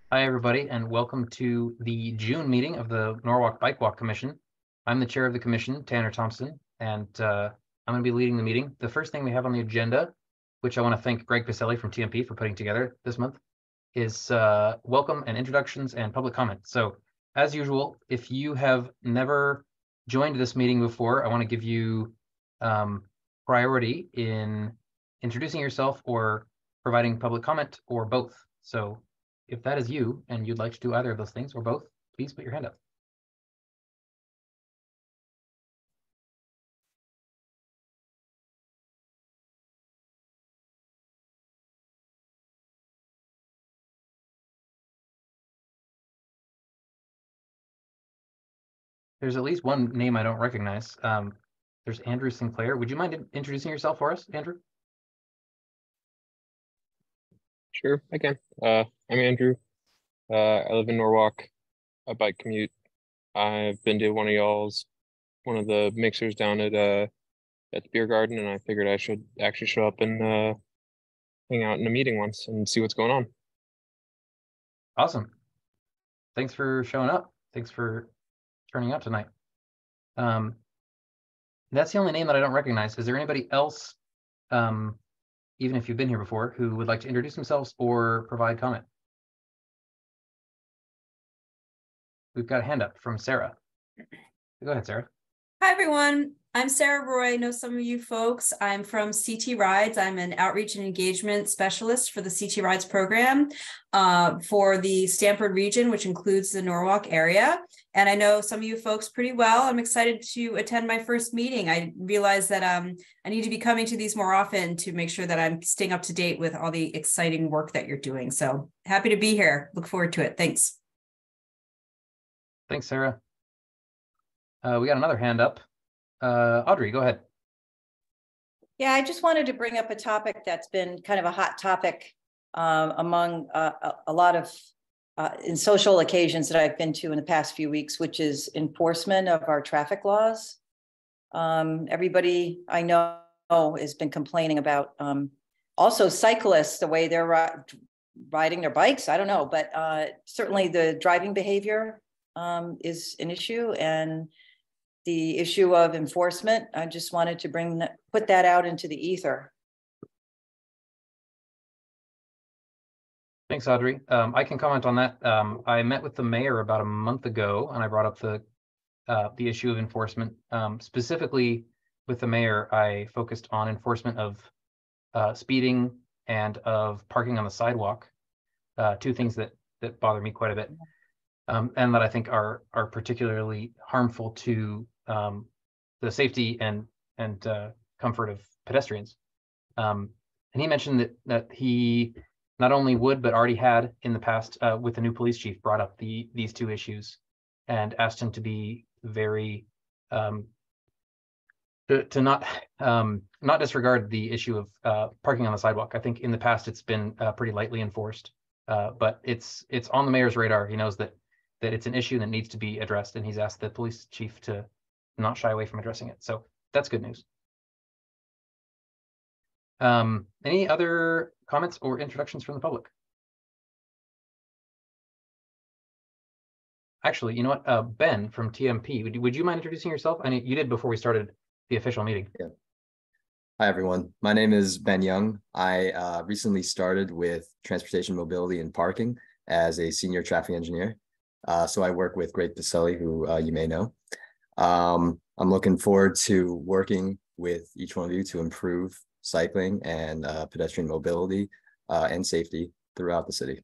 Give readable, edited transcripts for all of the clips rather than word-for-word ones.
Hi, everybody, and welcome to the June meeting of the Norwalk Bike Walk Commission. I'm the chair of the commission, Tanner Thompson, and I'm going to be leading the meeting. The first thing we have on the agenda, which I want to thank Greg Pacelli from TMP for putting together this month, is welcome and introductions and public comment. So, as usual, if you have never joined this meeting before, I want to give you priority in introducing yourself or providing public comment or both. So, if that is you and you'd like to do either of those things or both, please put your hand up. There's at least one name I don't recognize. There's Andrew Sinclair. Would you mind introducing yourself for us, Andrew? Sure, I can. I'm Andrew. I live in Norwalk. I bike commute. I've been to one of the mixers down at the beer garden, and I figured I should actually show up and hang out in a meeting once and see what's going on. Awesome. Thanks for showing up. Thanks for turning out tonight. That's the only name that I don't recognize. Is there anybody else, even if you've been here before, who would like to introduce themselves or provide comment? We've got a hand up from Sarah. Go ahead, Sarah. Hi, everyone. I'm Sarah Roy. I know some of you folks. I'm from CT Rides. I'm an outreach and engagement specialist for the CT Rides program for the Stamford region, which includes the Norwalk area. And I know some of you folks pretty well. I'm excited to attend my first meeting. I realize that I need to be coming to these more often to make sure that I'm staying up to date with all the exciting work that you're doing. So happy to be here. Look forward to it. Thanks. Thanks, Sarah. We got another hand up. Audrey, go ahead. Yeah, I just wanted to bring up a topic that's been kind of a hot topic among a lot of in social occasions that I've been to in the past few weeks, which is enforcement of our traffic laws. Everybody I know has been complaining about also cyclists, the way they're riding their bikes. I don't know, but certainly the driving behavior is an issue, and the issue of enforcement. I just wanted to put that out into the ether. Thanks, Audrey. I can comment on that. I met with the mayor about a month ago, and I brought up the issue of enforcement. Specifically, with the mayor, I focused on enforcement of speeding and of parking on the sidewalk. Two things that bother me quite a bit, and that I think are particularly harmful to the safety and comfort of pedestrians. And he mentioned that he not only would, but already had in the past with the new police chief brought up these two issues and asked him to be very to not disregard the issue of parking on the sidewalk. I think in the past it's been pretty lightly enforced, but it's on the mayor's radar. He knows that it's an issue that needs to be addressed, and he's asked the police chief to not shy away from addressing it. So that's good news. Any other comments or introductions from the public? Actually, you know what? Ben from TMP, would you mind introducing yourself? I mean, you did before we started the official meeting. Yeah. Hi, everyone. My name is Ben Young. I recently started with transportation, mobility, and parking as a senior traffic engineer. So I work with Greg Pacelli, who you may know. I'm looking forward to working with each one of you to improve cycling and pedestrian mobility and safety throughout the city.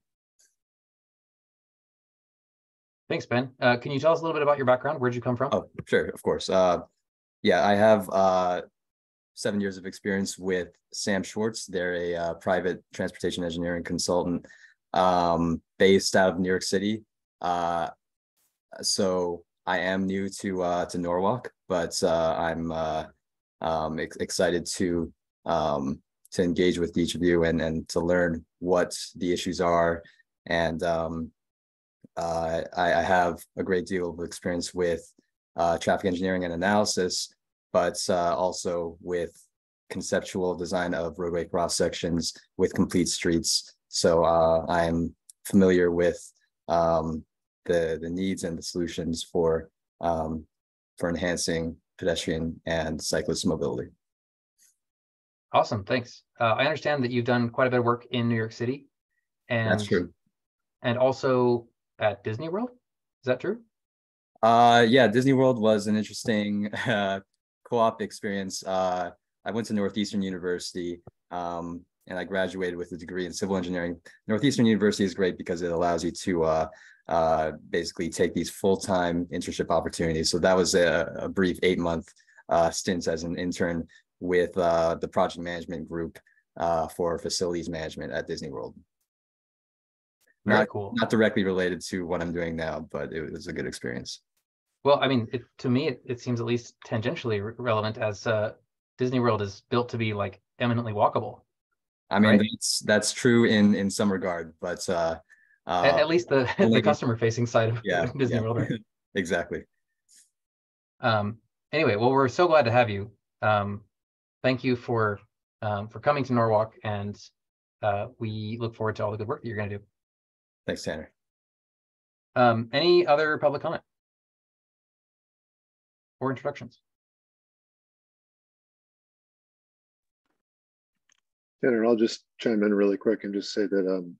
Thanks, Ben. Can you tell us a little bit about your background? Where'd you come from? Oh, sure, of course. Yeah, I have 7 years of experience with Sam Schwartz. They're a private transportation engineering consultant based out of New York City. So I am new to Norwalk, but I'm excited to engage with each of you and to learn what the issues are. And I have a great deal of experience with traffic engineering and analysis, but also with conceptual design of roadway cross sections with complete streets. So I'm familiar with the needs and the solutions for enhancing pedestrian and cyclist mobility. Awesome, thanks. I understand that you've done quite a bit of work in New York City, and That's true. And also at Disney World. Is that true? Yeah, Disney World was an interesting co-op experience. I went to Northeastern University, and I graduated with a degree in civil engineering. Northeastern University is great because it allows you to basically take these full-time internship opportunities. So that was a brief 8-month stint as an intern with the project management group for facilities management at Disney World. Very cool. Not directly related to what I'm doing now, but it was a good experience. Well, I mean, to me, it seems at least tangentially relevant, as Disney World is built to be like eminently walkable. I mean, right? that's true in some regard, but at least the customer facing side of Disney World, right? Exactly. Anyway, well, we're so glad to have you. Thank you for coming to Norwalk, and we look forward to all the good work that you're going to do. Thanks, Tanner. Any other public comment or introductions? Tanner, I'll just chime in really quick and just say that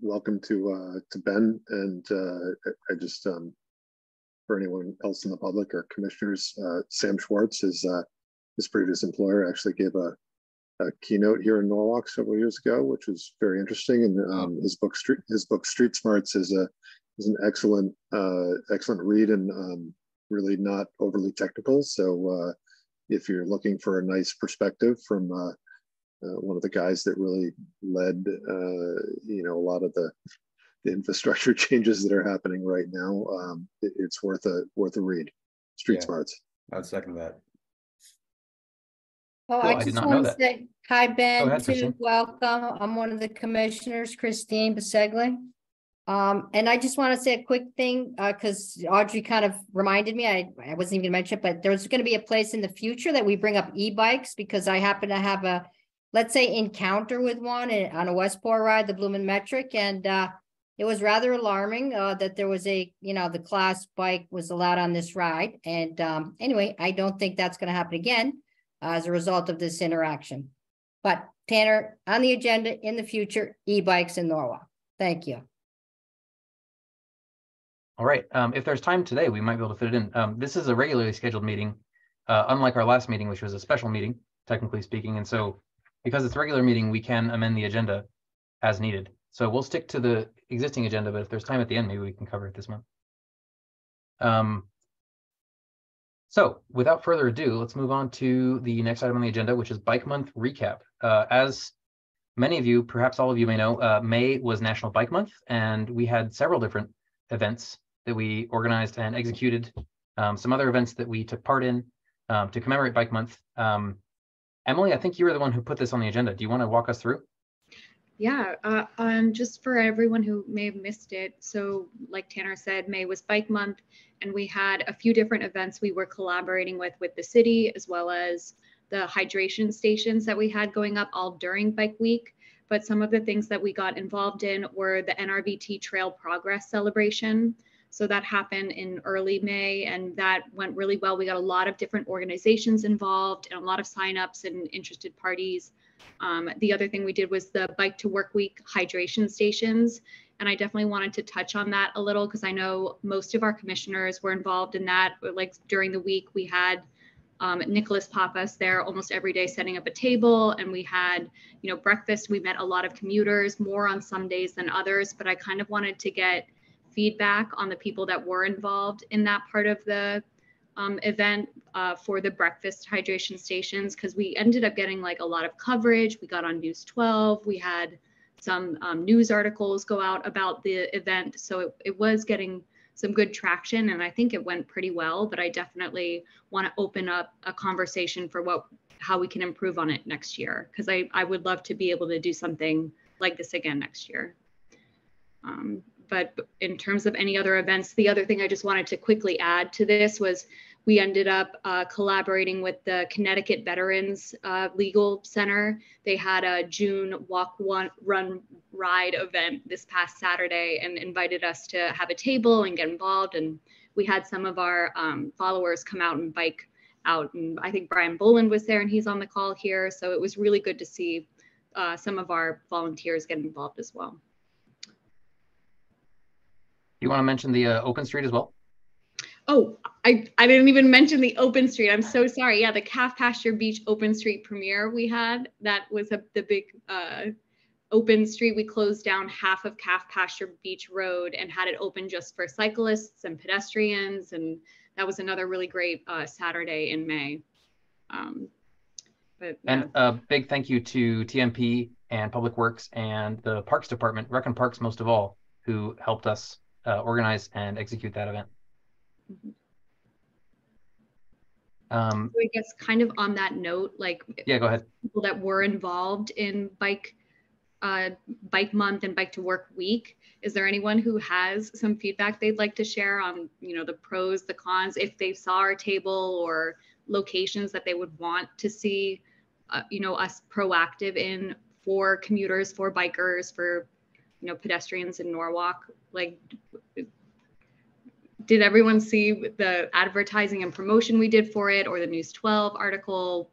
welcome to Ben, and I just for anyone else in the public or commissioners, Sam Schwartz, his previous employer, actually gave a keynote here in Norwalk several years ago, which was very interesting. And his book Street Smarts is an excellent read, and really not overly technical. So if you're looking for a nice perspective from one of the guys that really led a lot of the infrastructure changes that are happening right now, it's worth a read. Street Smarts. I would second that. Well, Cool. I just want to say hi, Ben, ahead, welcome. I'm one of the commissioners, Christine Bisegli. And I just want to say a quick thing, because Audrey kind of reminded me, I wasn't even going to mention it, but there's going to be a place in the future that we bring up e-bikes, because I happen to have a, let's say, encounter with one on a Westport ride, the Bloomin' Metric, and it was rather alarming that there was the class bike was allowed on this ride. And anyway, I don't think that's going to happen again as a result of this interaction. But Tanner, on the agenda in the future, e-bikes in Norwalk. Thank you. All right. If there's time today, we might be able to fit it in. This is a regularly scheduled meeting, unlike our last meeting, which was a special meeting, technically speaking. And so because it's a regular meeting, we can amend the agenda as needed. So we'll stick to the existing agenda, but if there's time at the end, maybe we can cover it this month. So without further ado, let's move on to the next item on the agenda, which is Bike Month recap. As many of you, perhaps all of you may know, May was National Bike Month, and we had several different events that we organized and executed, some other events that we took part in to commemorate Bike Month. Emily, I think you were the one who put this on the agenda. Do you want to walk us through? Yeah, just for everyone who may have missed it. So like Tanner said, May was Bike Month, and we had a few different events we were collaborating with the city, as well as the hydration stations that we had going up all during Bike Week. But some of the things that we got involved in were the NRVT Trail Progress Celebration. So that happened in early May, and that went really well. We got a lot of different organizations involved and a lot of signups and interested parties. The other thing we did was the Bike to Work Week hydration stations. And I definitely wanted to touch on that a little, because I know most of our commissioners were involved in that. Like during the week, we had Nicholas Pappas there almost every day setting up a table, and we had, breakfast. We met a lot of commuters, more on some days than others, but I kind of wanted to get feedback on the people that were involved in that part of the event for the breakfast hydration stations, because we ended up getting like a lot of coverage. We got on News 12. We had some news articles go out about the event. So it was getting some good traction, and I think it went pretty well, but I definitely want to open up a conversation for how we can improve on it next year, because I would love to be able to do something like this again next year. But in terms of any other events, the other thing I just wanted to quickly add to this was we ended up collaborating with the Connecticut Veterans Legal Center. They had a June Walk, Run, Ride event this past Saturday and invited us to have a table and get involved. And we had some of our followers come out and bike out. And I think Brian Boland was there and he's on the call here. So it was really good to see some of our volunteers get involved as well. You want to mention the Open Street as well? Oh, I didn't even mention the Open Street. I'm so sorry. Yeah, the Calf Pasture Beach Open Street premiere we had, that was the big open street. We closed down half of Calf Pasture Beach Road and had it open just for cyclists and pedestrians. And that was another really great Saturday in May. But, yeah. And a big thank you to TMP and Public Works and the Parks Department, Rec and Parks most of all, who helped us organize and execute that event. So I guess kind of on that note, like, yeah, go ahead. People that were involved in Bike Month and Bike to Work Week, is there anyone who has some feedback they'd like to share on, you know, the pros, the cons, if they saw our table or locations that they would want to see, you know, us proactive in for commuters, for bikers, for, you know, pedestrians in Norwalk? Like, did everyone see the advertising and promotion we did for it, or the News 12 article?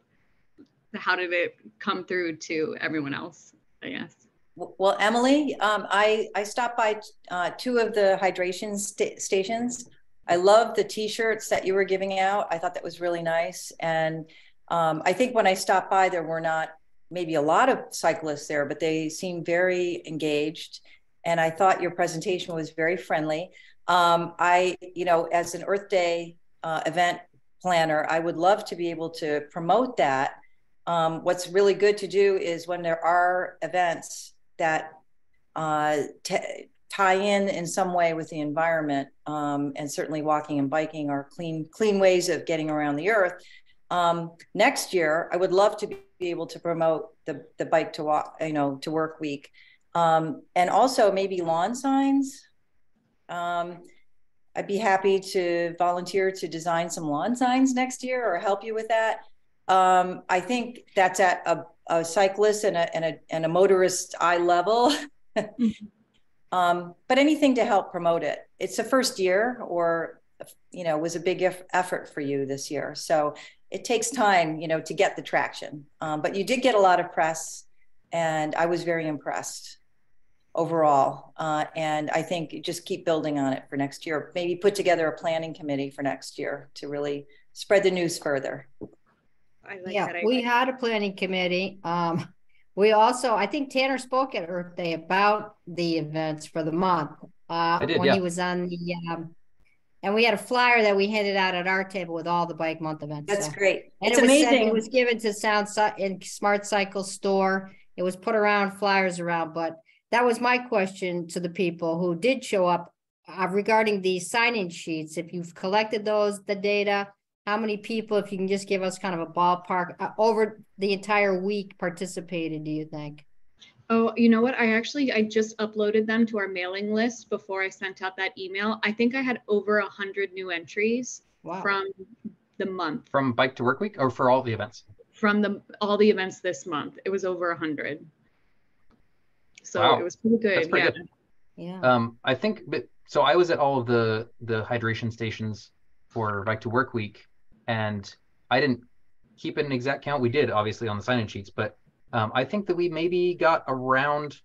How did it come through to everyone else, I guess? Well, Emily, I stopped by 2 of the hydration stations. I love the t-shirts that you were giving out. I thought that was really nice. And I think when I stopped by, there were not maybe a lot of cyclists there, but they seemed very engaged. And I thought your presentation was very friendly. You know, as an Earth Day event planner, I would love to be able to promote that. What's really good to do is when there are events that tie in some way with the environment, and certainly walking and biking are clean ways of getting around the earth. Next year, I would love to be able to promote the Bike to Walk, you know, to Work Week, and also maybe lawn signs. I'd be happy to volunteer to design some lawn signs next year or help you with that. I think that's at a cyclist and a motorist eye level. But anything to help promote it. It's the first year, or, you know, was a big effort for you this year. So it takes time, you know, to get the traction. But you did get a lot of press, and I was very impressed overall. And I think just keep building on it for next year. Maybe put together a planning committee for next year to really spread the news further. We had a planning committee. We also, I think Tanner spoke at Earth Day about the events for the month. He was on the, and we had a flyer that we handed out at our table with all the Bike Month events. That's great. And it's amazing. It was given to Smart Cycle Store. It was put around, flyers around, but that was my question to the people who did show up regarding the sign-in sheets. If you've collected those, the data, how many people, if you can just give us kind of a ballpark over the entire week participated, do you think? Oh, you know what? I just uploaded them to our mailing list before I sent out that email. I think I had over 100 new entries. Wow. From the month. From Bike to Work Week, or for all the events? From all the events this month. It was over 100. So wow. It was pretty good. That's pretty good. Yeah. I think, so I was at all of the hydration stations for Bike to Work Week, and I didn't keep an exact count. We did, obviously, on the sign-in sheets, but I think that we maybe got around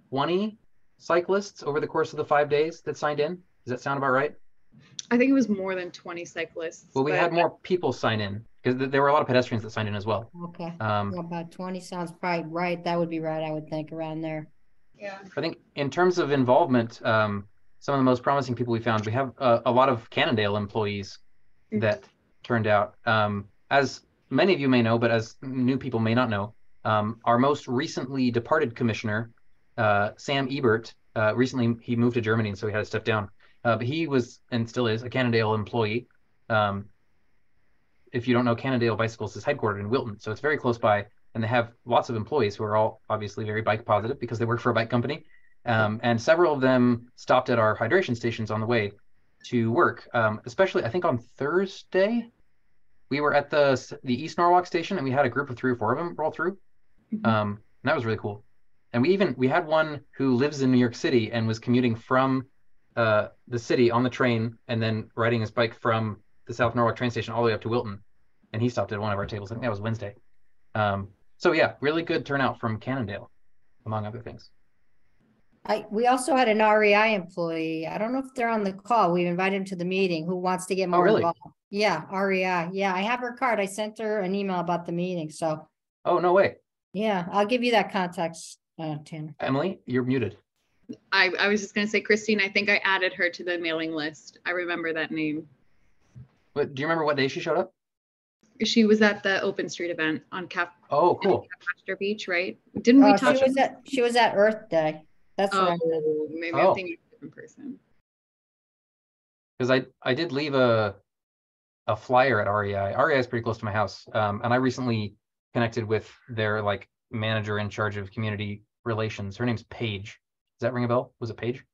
20 cyclists over the course of the 5 days that signed in. Does that sound about right? I think it was more than 20 cyclists. Well, we had more people sign in, because there were a lot of pedestrians that signed in as well. Okay. About 20 sounds probably right. That would be right, I would think, around there. Yeah. I think in terms of involvement, some of the most promising people we found, we have a lot of Cannondale employees that turned out. As many of you may know, but as new people may not know, our most recently departed commissioner, Sam Ebert, recently he moved to Germany, and so he had to step down. But he was, and still is, a Cannondale employee. If you don't know, Cannondale Bicycles is headquartered in Wilton, so it's very close by, and they have lots of employees who are all obviously very bike positive because they work for a bike company. And several of them stopped at our hydration stations on the way. to work. Especially, I think on Thursday, we were at the East Norwalk station, and we had a group of 3 or 4 of them roll through. And that was really cool. And we had one who lives in New York City and was commuting from the city on the train and then riding his bike from the South Norwalk train station all the way up to Wilton. And he stopped at one of our tables. I think that was Wednesday. So yeah, really good turnout from Cannondale, among other things. We also had an REI employee. I don't know if they're on the call. We've invited him to the meeting who wants to get more really? involved. Yeah, REI. Yeah, I have her card. I sent her an email about the meeting. So Oh, no way. yeah, I'll give you that context, Tanner. Emily, you're muted. I was just going to say, Christine, I think I added her to the mailing list. I remember that name. But do you remember what day she showed up? She was at the Open Street event on Oh, cool. Pasture Beach, right? Didn't we talk? She was at Earth Day. That's what I said. Maybe I'm thinking of a different person. Because I did leave a flyer at REI. REI is pretty close to my house. And I recently connected with their like manager in charge of community relations. Her name's Paige. Does that ring a bell? Was it Paige?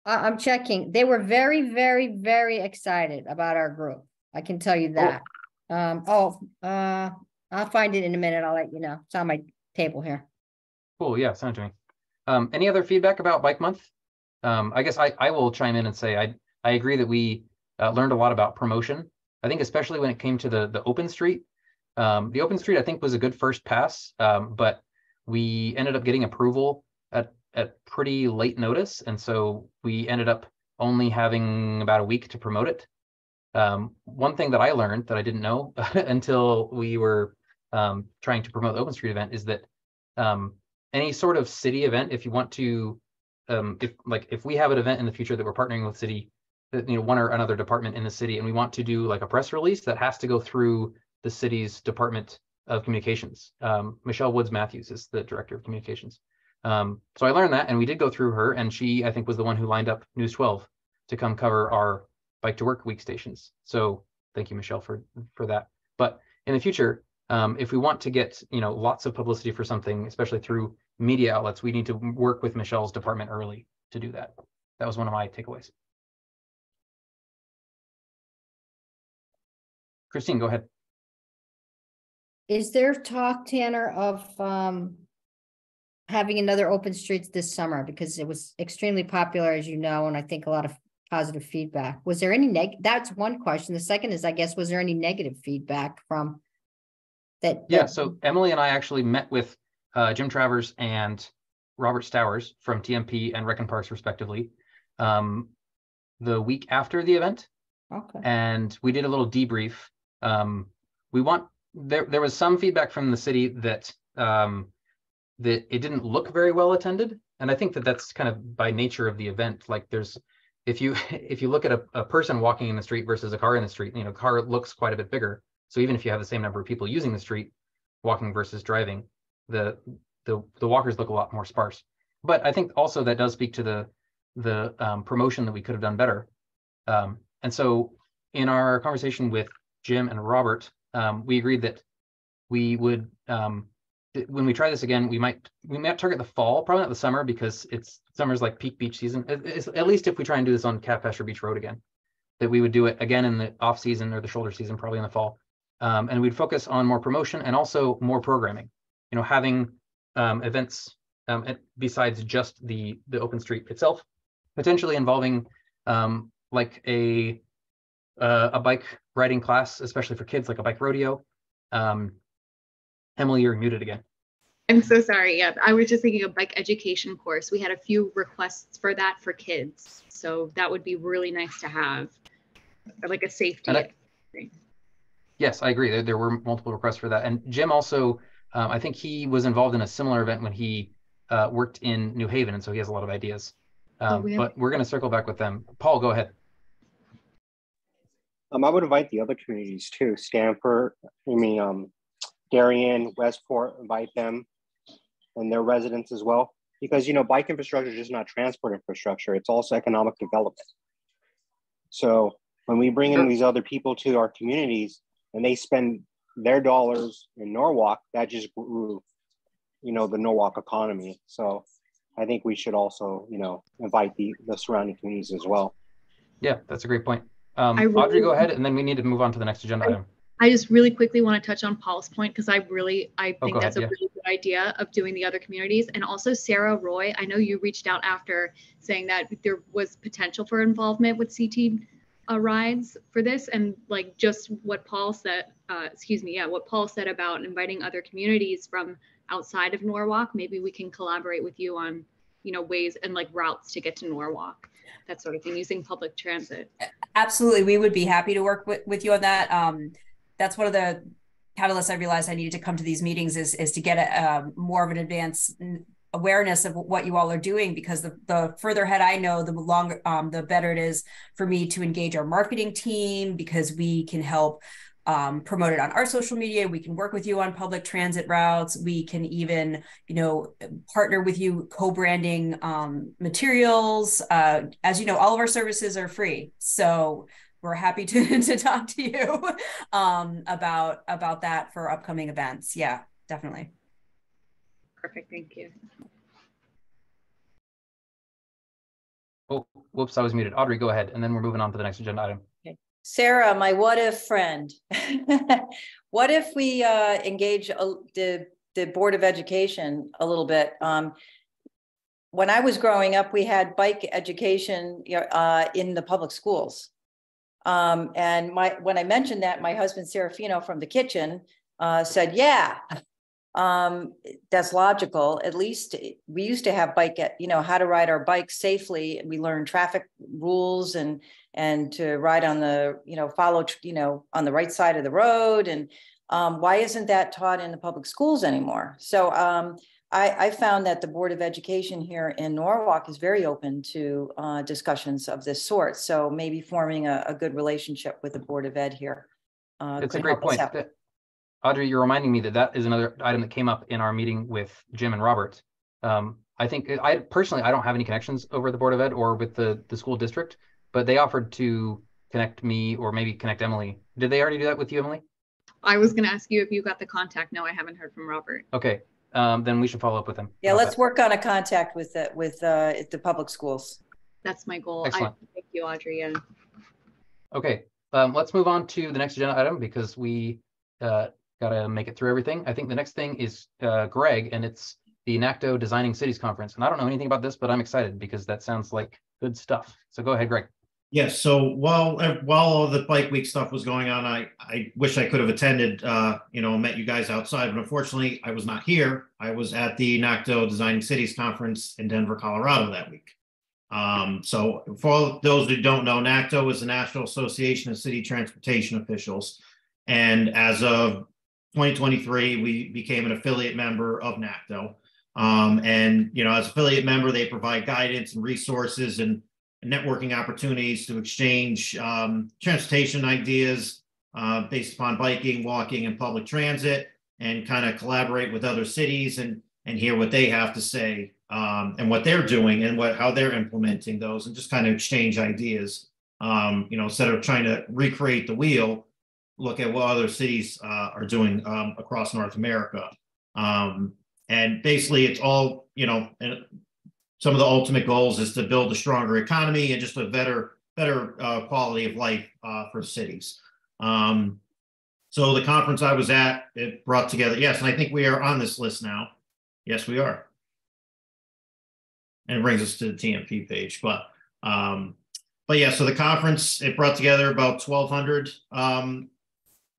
I'm checking. They were very, very, very excited about our group. I can tell you that. I'll find it in a minute. I'll let you know. It's on my table here. Cool. Yeah, send it to me. Any other feedback about Bike Month? I guess I will chime in and say I agree that we learned a lot about promotion. I think especially when it came to the open street. The open street I think was a good first pass, but we ended up getting approval at pretty late notice, and so we ended up only having about a week to promote it. One thing that I learned that I didn't know until we were trying to promote the open street event is that any sort of city event, if you want to, if we have an event in the future that we're partnering with city, that one or another department in the city, and we want to do like a press release, that has to go through the city's Department of Communications. Michelle Woods Matthews is the director of communications. So I learned that, and we did go through her, and she, I think, was the one who lined up News 12 to come cover our Bike to Work Week stations. So thank you, Michelle, for that. But in the future, if we want to get lots of publicity for something, especially through media outlets, we need to work with Michelle's department early to do that. That was one of my takeaways. Christine, go ahead. Is there talk, Tanner, of having another open streets this summer? Because it was extremely popular, as you know, and I think a lot of positive feedback. Was there any that's one question. The second is, I guess, was there any negative feedback from that? Yeah, so Emily and I actually met with Jim Travers and Robert Stowers from TMP and Rec and Parks, respectively, the week after the event. Okay. And we did a little debrief. There was some feedback from the city that that it didn't look very well attended, and I think that that's kind of by nature of the event. Like if you look at a person walking in the street versus a car in the street, a car looks quite a bit bigger. So even if you have the same number of people using the street, walking versus driving, the walkers look a lot more sparse. But I think also that does speak to the promotion that we could have done better. And so in our conversation with Jim and Robert, we agreed that we would, when we try this again, we might target the fall, probably not the summer, because summer's like peak beach season. At least if we try and do this on Calf Pasture Beach Road again, that we would do it again in the off season or the shoulder season, probably in the fall. And we'd focus on more promotion and also more programming, having events besides just the open street itself, potentially involving like a bike riding class, especially for kids, like a bike rodeo. Emily, you're muted again. I'm so sorry. Yeah, I was just thinking of bike education course. We had a few requests for that for kids. So that would be really nice to have, like a safety. Yes, I agree. There were multiple requests for that. And Jim also, I think he was involved in a similar event when he worked in New Haven. And so he has a lot of ideas. But we're going to circle back with them. Paul, go ahead. I would invite the other communities too. Stamford, Darien, Westport, invite them and their residents as well. Because, bike infrastructure is just not transport infrastructure. It's also economic development. So when we bring in these other people to our communities and they spend their dollars in Norwalk, that just grew, the Norwalk economy. So I think we should also, you know, invite the surrounding communities as well. Yeah, that's a great point. really- Audrey, go ahead, and then we need to move on to the next agenda item. I just really quickly want to touch on Paul's point because I think go that's ahead, yeah. a really good idea of doing the other communities. And also Sarah Roy, I know you reached out after saying that there was potential for involvement with CT rides for this, and like just what Paul said, what Paul said about inviting other communities from outside of Norwalk. Maybe we can collaborate with you on, you know, ways and like routes to get to Norwalk, that sort of thing, using public transit. Absolutely. We would be happy to work with you on that. That's one of the catalysts I realized I needed to come to these meetings is to get a more of an advanced awareness of what you all are doing, because the further ahead I know, the longer, the better it is for me to engage our marketing team, because we can help promote it on our social media. We can work with you on public transit routes. We can even, you know, partner with you co-branding materials. As you know, all of our services are free. So we're happy to talk to you about that for upcoming events. Yeah, definitely. Perfect, thank you. Oh, whoops, I was muted. Audrey, go ahead, and then we're moving on to the next agenda item. Okay. Sarah, my what if friend. What if we engage the Board of Education a little bit? When I was growing up, we had bike education in the public schools. And when I mentioned that, my husband Serafino from the kitchen said, yeah, that's logical. At least we used to have how to ride our bikes safely. We learned traffic rules and to ride on the, follow, on the right side of the road. And why isn't that taught in the public schools anymore? So I found that the Board of Education here in Norwalk is very open to discussions of this sort. So maybe forming a good relationship with the Board of Ed here. It's a great point. Audrey, you're reminding me that is another item that came up in our meeting with Jim and Robert. I think I don't have any connections over the Board of Ed or with the school district, but they offered to connect me or maybe connect Emily. Did they already do that with you, Emily? I was going to ask you if you got the contact. No, I haven't heard from Robert. Okay. Then we should follow up with them. Yeah, let's work on a contact with the public schools. That's my goal. Excellent. Thank you, Audrey. Yeah. Okay, let's move on to the next agenda item because we got to make it through everything. I think the next thing is Greg, and it's the NACTO Designing Cities Conference. And I don't know anything about this, but I'm excited because that sounds like good stuff. So go ahead, Greg. Yes. So while all the Bike Week stuff was going on, I wish I could have attended, met you guys outside, but unfortunately I was not here. I was at the NACTO Designing Cities Conference in Denver, Colorado that week. So for those who don't know, NACTO is the National Association of City Transportation Officials. And as of 2023, we became an affiliate member of NACTO. As affiliate member, they provide guidance and resources and networking opportunities to exchange transportation ideas based upon biking, walking, and public transit, and kind of collaborate with other cities and hear what they have to say and what they're doing and how they're implementing those, and just kind of exchange ideas. Instead of trying to recreate the wheel, look at what other cities are doing across North America. And basically, it's all, some of the ultimate goals is to build a stronger economy and just a better quality of life for cities. So the conference I was at, it brought together, yes, and I think we are on this list now. Yes, we are. And it brings us to the TMP page. But yeah, so the conference, it brought together about 1,200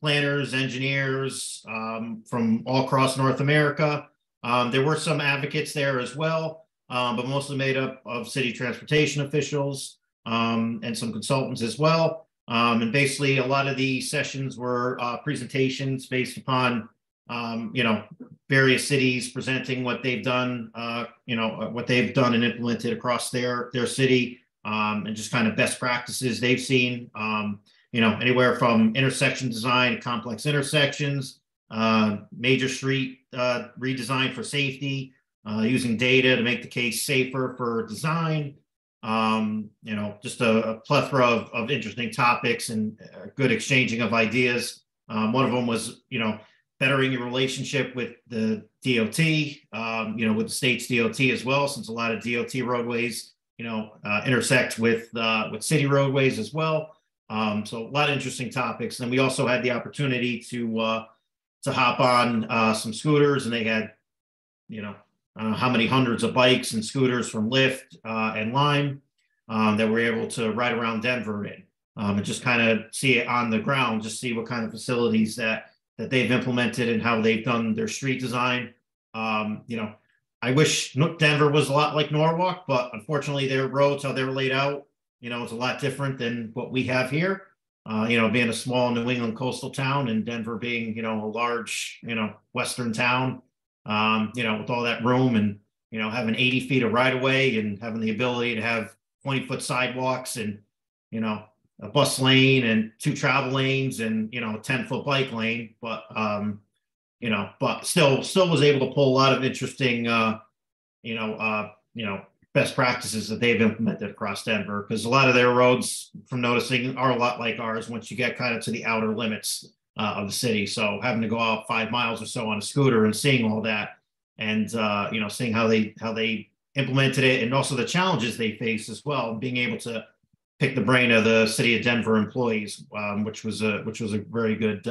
planners, engineers from all across North America. There were some advocates there as well. But mostly made up of city transportation officials and some consultants as well. And basically, a lot of the sessions were presentations based upon, various cities presenting what they've done, what they've done and implemented across their city, and just kind of best practices they've seen. Anywhere from intersection design to complex intersections, major street redesign for safety. Using data to make the case safer for design, just a plethora of interesting topics and good exchanging of ideas. One of them was, bettering your relationship with the DOT, you know, with the state's DOT as well, since a lot of DOT roadways, you know, intersect with city roadways as well. So a lot of interesting topics. And we also had the opportunity to hop on some scooters, and they had, you know, I don't know how many hundreds of bikes and scooters from Lyft and Lime that we're able to ride around Denver in, and just kind of see it on the ground, just see what kind of facilities that they've implemented and how they've done their street design. You know, I wish Denver was a lot like Norwalk, but unfortunately their roads, how they're laid out, you know, it's a lot different than what we have here. You know, being a small New England coastal town, and Denver being, you know, a large, you know, Western town, you know, with all that room, and, you know, having 80 feet of right of way, and having the ability to have 20-foot sidewalks, and, you know, a bus lane and 2 travel lanes, and, you know, a 10-foot bike lane. But, you know, but still was able to pull a lot of interesting, you know, best practices that they've implemented across Denver, because a lot of their roads, from noticing, are a lot like ours once you get kind of to the outer limits of the city. So having to go out 5 miles or so on a scooter and seeing all that, and you know, seeing how they implemented it, and also the challenges they face as well, and being able to pick the brain of the city of Denver employees, which was a very good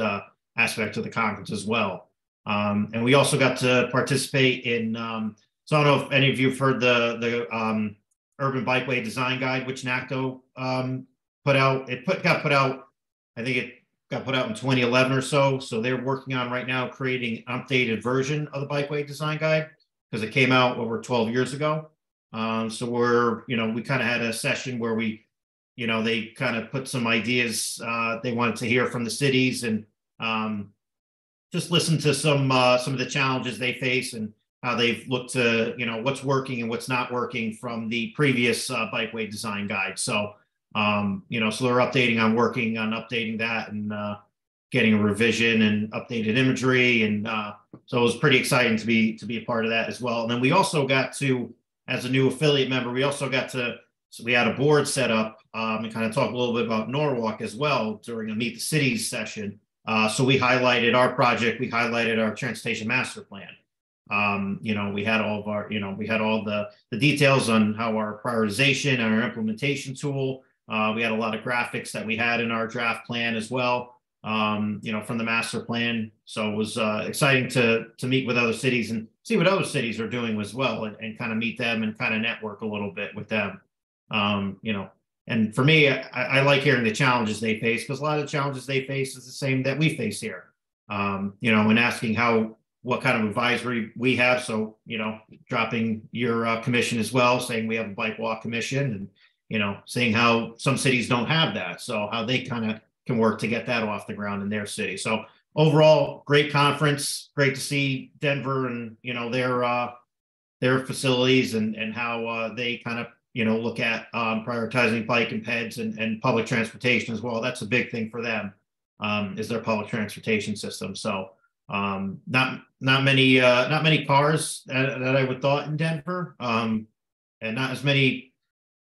aspect of the conference as well. And we also got to participate in. So I don't know if any of you have heard the Urban Bikeway Design Guide, which NACTO put out. Got put out, I think it got put out in 2011 or so. So they're working on right now creating an updated version of the Bikeway Design Guide, because it came out over 12 years ago. So we kind of had a session where they kind of put some ideas they wanted to hear from the cities, and just listen to some of the challenges they face, and how they've looked to, you know, what's working and what's not working from the previous Bikeway Design Guide. So, you know, so they're updating that, and getting a revision and updated imagery. And so it was pretty exciting to be a part of that as well. And then we also got to, as a new affiliate member, we had a board set up and kind of talk a little bit about Norwalk as well during a Meet the Cities session. So we highlighted our project, we highlighted our transportation master plan. You know, we had all the details on how our prioritization and our implementation tool. We had a lot of graphics that we had in our draft plan as well, you know, from the master plan. So it was exciting to meet with other cities and see what other cities are doing as well, and kind of meet them and kind of network a little bit with them. You know, and for me, I like hearing the challenges they face, because a lot of the challenges they face is the same that we face here. You know, and asking what kind of advisory we have. So, you know, dropping your commission as well, saying we have a bike walk commission, and, you know, seeing how some cities don't have that. So how they kind of can work to get that off the ground in their city. So overall, great conference, great to see Denver and, you know, their facilities, and how they kind of, you know, look at prioritizing bike and peds and public transportation as well. That's a big thing for them, is their public transportation system. So not many cars that I would thought in Denver, and not as many,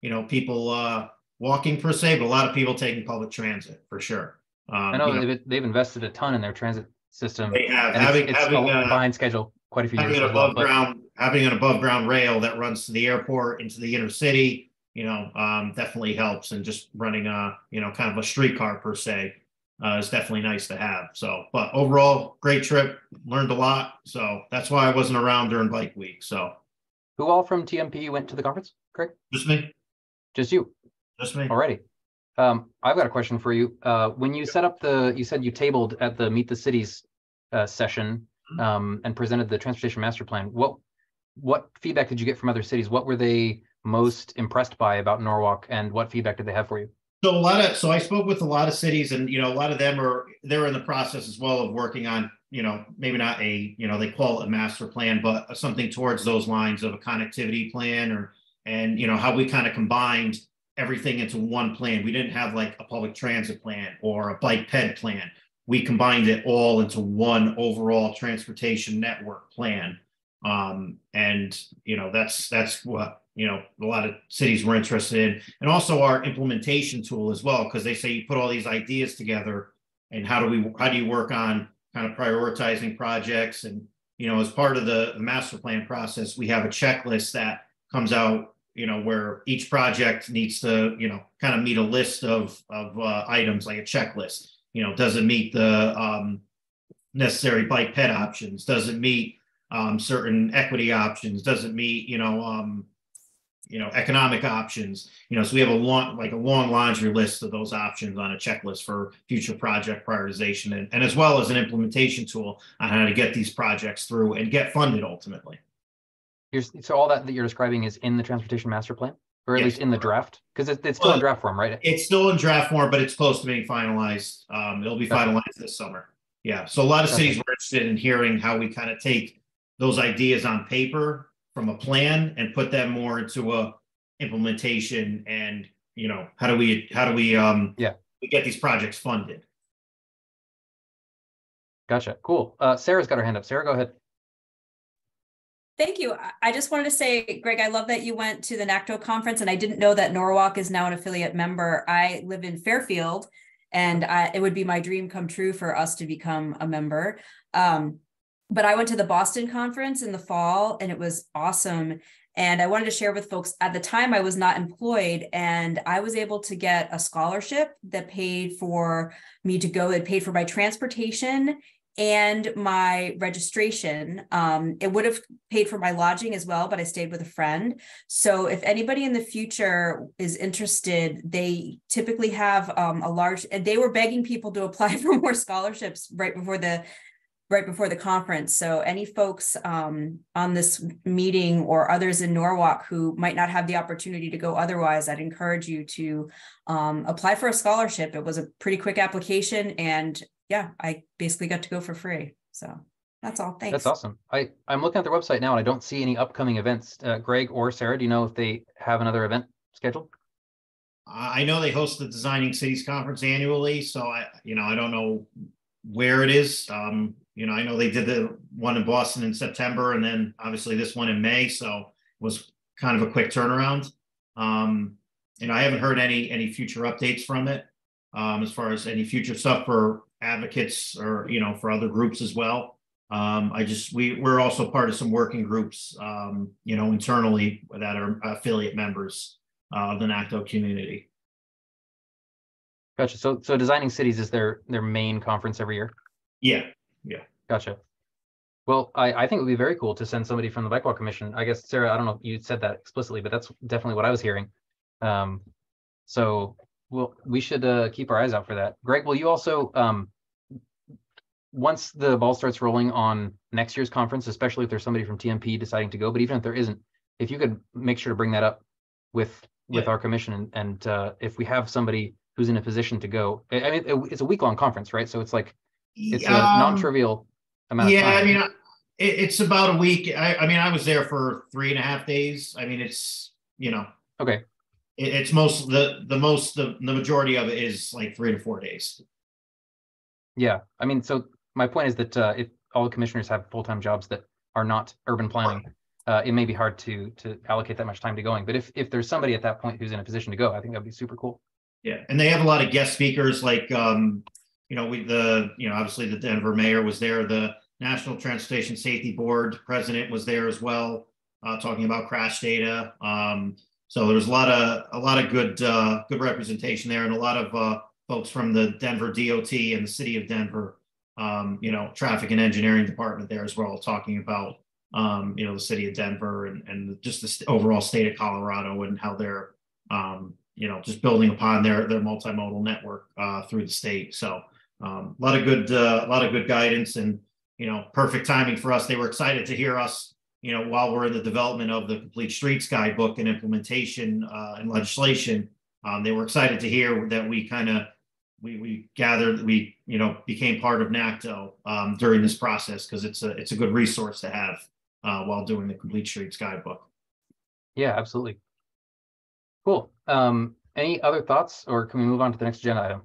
you know, people walking per se, but a lot of people taking public transit for sure. I know they've invested a ton in their transit system. They have, and it's behind schedule quite a few years. Having an above ground rail that runs to the airport into the inner city, you know, definitely helps. And just running you know, kind of a streetcar per se, is definitely nice to have. So, but overall, great trip, learned a lot. So that's why I wasn't around during Bike Week. So, who all from TMP went to the conference, Craig? Just me. Just you? Just me. Alrighty. I've got a question for you. When you set up you said you tabled at the Meet the Cities session, and presented the transportation master plan. What feedback did you get from other cities? What were they most impressed by about Norwalk, and what feedback did they have for you? So I spoke with a lot of cities, and, you know, a lot of them they're in the process as well of working on, you know, maybe not you know, they call it a master plan, but something towards those lines of a connectivity plan, and, you know, how we kind of combined everything into one plan. We didn't have like a public transit plan or a bike ped plan. We combined it all into one overall transportation network plan. And, you know, that's what, you know, a lot of cities were interested in, and also our implementation tool as well, because they say you put all these ideas together, and how do you work on kind of prioritizing projects. And, you know, as part of the master plan process, we have a checklist that comes out, you know, where each project needs to, you know, kind of meet a list of items, like a checklist. You know, does it meet the necessary bike ped options? Does it meet certain equity options? Does it meet, you know, economic options? You know, so we have a long laundry list of those options on a checklist for future project prioritization, and as well as an implementation tool on how to get these projects through and get funded ultimately. So all that you're describing is in the transportation master plan, or at least in the draft, because it's still in draft form, right? It's still in draft form, but it's close to being finalized. It'll be finalized this summer. Yeah. So a lot of cities were interested in hearing how we kind of take those ideas on paper from a plan and put them more into a implementation, and, you know, how do we we get these projects funded. Gotcha. Cool. Sarah's got her hand up. Sarah, go ahead. Thank you. I just wanted to say, Greg, I love that you went to the NACTO conference, and I didn't know that Norwalk is now an affiliate member. I live in Fairfield, and it would be my dream come true for us to become a member. But I went to the Boston conference in the fall, and it was awesome. And I wanted to share with folks, at the time I was not employed, and I was able to get a scholarship that paid for me to go. It paid for my transportation and my registration. It would have paid for my lodging as well, but I stayed with a friend. So if anybody in the future is interested, they typically have and they were begging people to apply for more scholarships right before the conference. So any folks on this meeting or others in Norwalk who might not have the opportunity to go otherwise, I'd encourage you to apply for a scholarship. It was a pretty quick application, and yeah, I basically got to go for free. So that's all. Thanks. That's awesome. I'm looking at their website now, and I don't see any upcoming events. Greg or Sarah, do you know if they have another event scheduled? I know they host the Designing Cities Conference annually, so I don't know where it is. You know, I know they did the one in Boston in September, and then obviously this one in May, so it was kind of a quick turnaround. You know, I haven't heard any future updates from it, as far as any future stuff for advocates or, you know, for other groups as well. We're also part of some working groups, you know, internally that are affiliate members of the NACTO community. Gotcha. So Designing Cities is their main conference every year? Yeah. Gotcha. Well, I think it would be very cool to send somebody from the Bike Walk Commission. I guess, Sarah, I don't know if you said that explicitly, but that's definitely what I was hearing. So we should keep our eyes out for that. Greg, will you also, once the ball starts rolling on next year's conference, especially if there's somebody from TMP deciding to go, but even if there isn't, if you could make sure to bring that up with our commission, and if we have somebody who's in a position to go, I mean, it's a week-long conference, right? So it's like, it's a non-trivial amount of time. I mean, it's about a week. I mean, I was there for 3.5 days. I mean, it's, you know, okay. It's the majority of it is like 3 to 4 days. Yeah, I mean, so my point is that if all the commissioners have full-time jobs that are not urban planning, it may be hard to allocate that much time to going. But if there's somebody at that point who's in a position to go, I think that'd be super cool. Yeah, and they have a lot of guest speakers, like you know, obviously the Denver mayor was there, the National Transportation Safety Board president was there as well, talking about crash data. So there's a lot of good representation there, and a lot of folks from the Denver DOT and the city of Denver, you know, traffic and engineering department there as well, talking about you know, the city of Denver and just the overall state of Colorado, and how they're you know, just building upon their multimodal network through the state. So a lot of good guidance, and, you know, perfect timing for us. They were excited to hear us, you know, while we're in the development of the Complete Streets Guidebook and implementation and legislation. They were excited to hear that we you know, became part of NACTO during this process, because it's a good resource to have while doing the Complete Streets Guidebook. Yeah, absolutely. Cool. Any other thoughts, or can we move on to the next agenda item?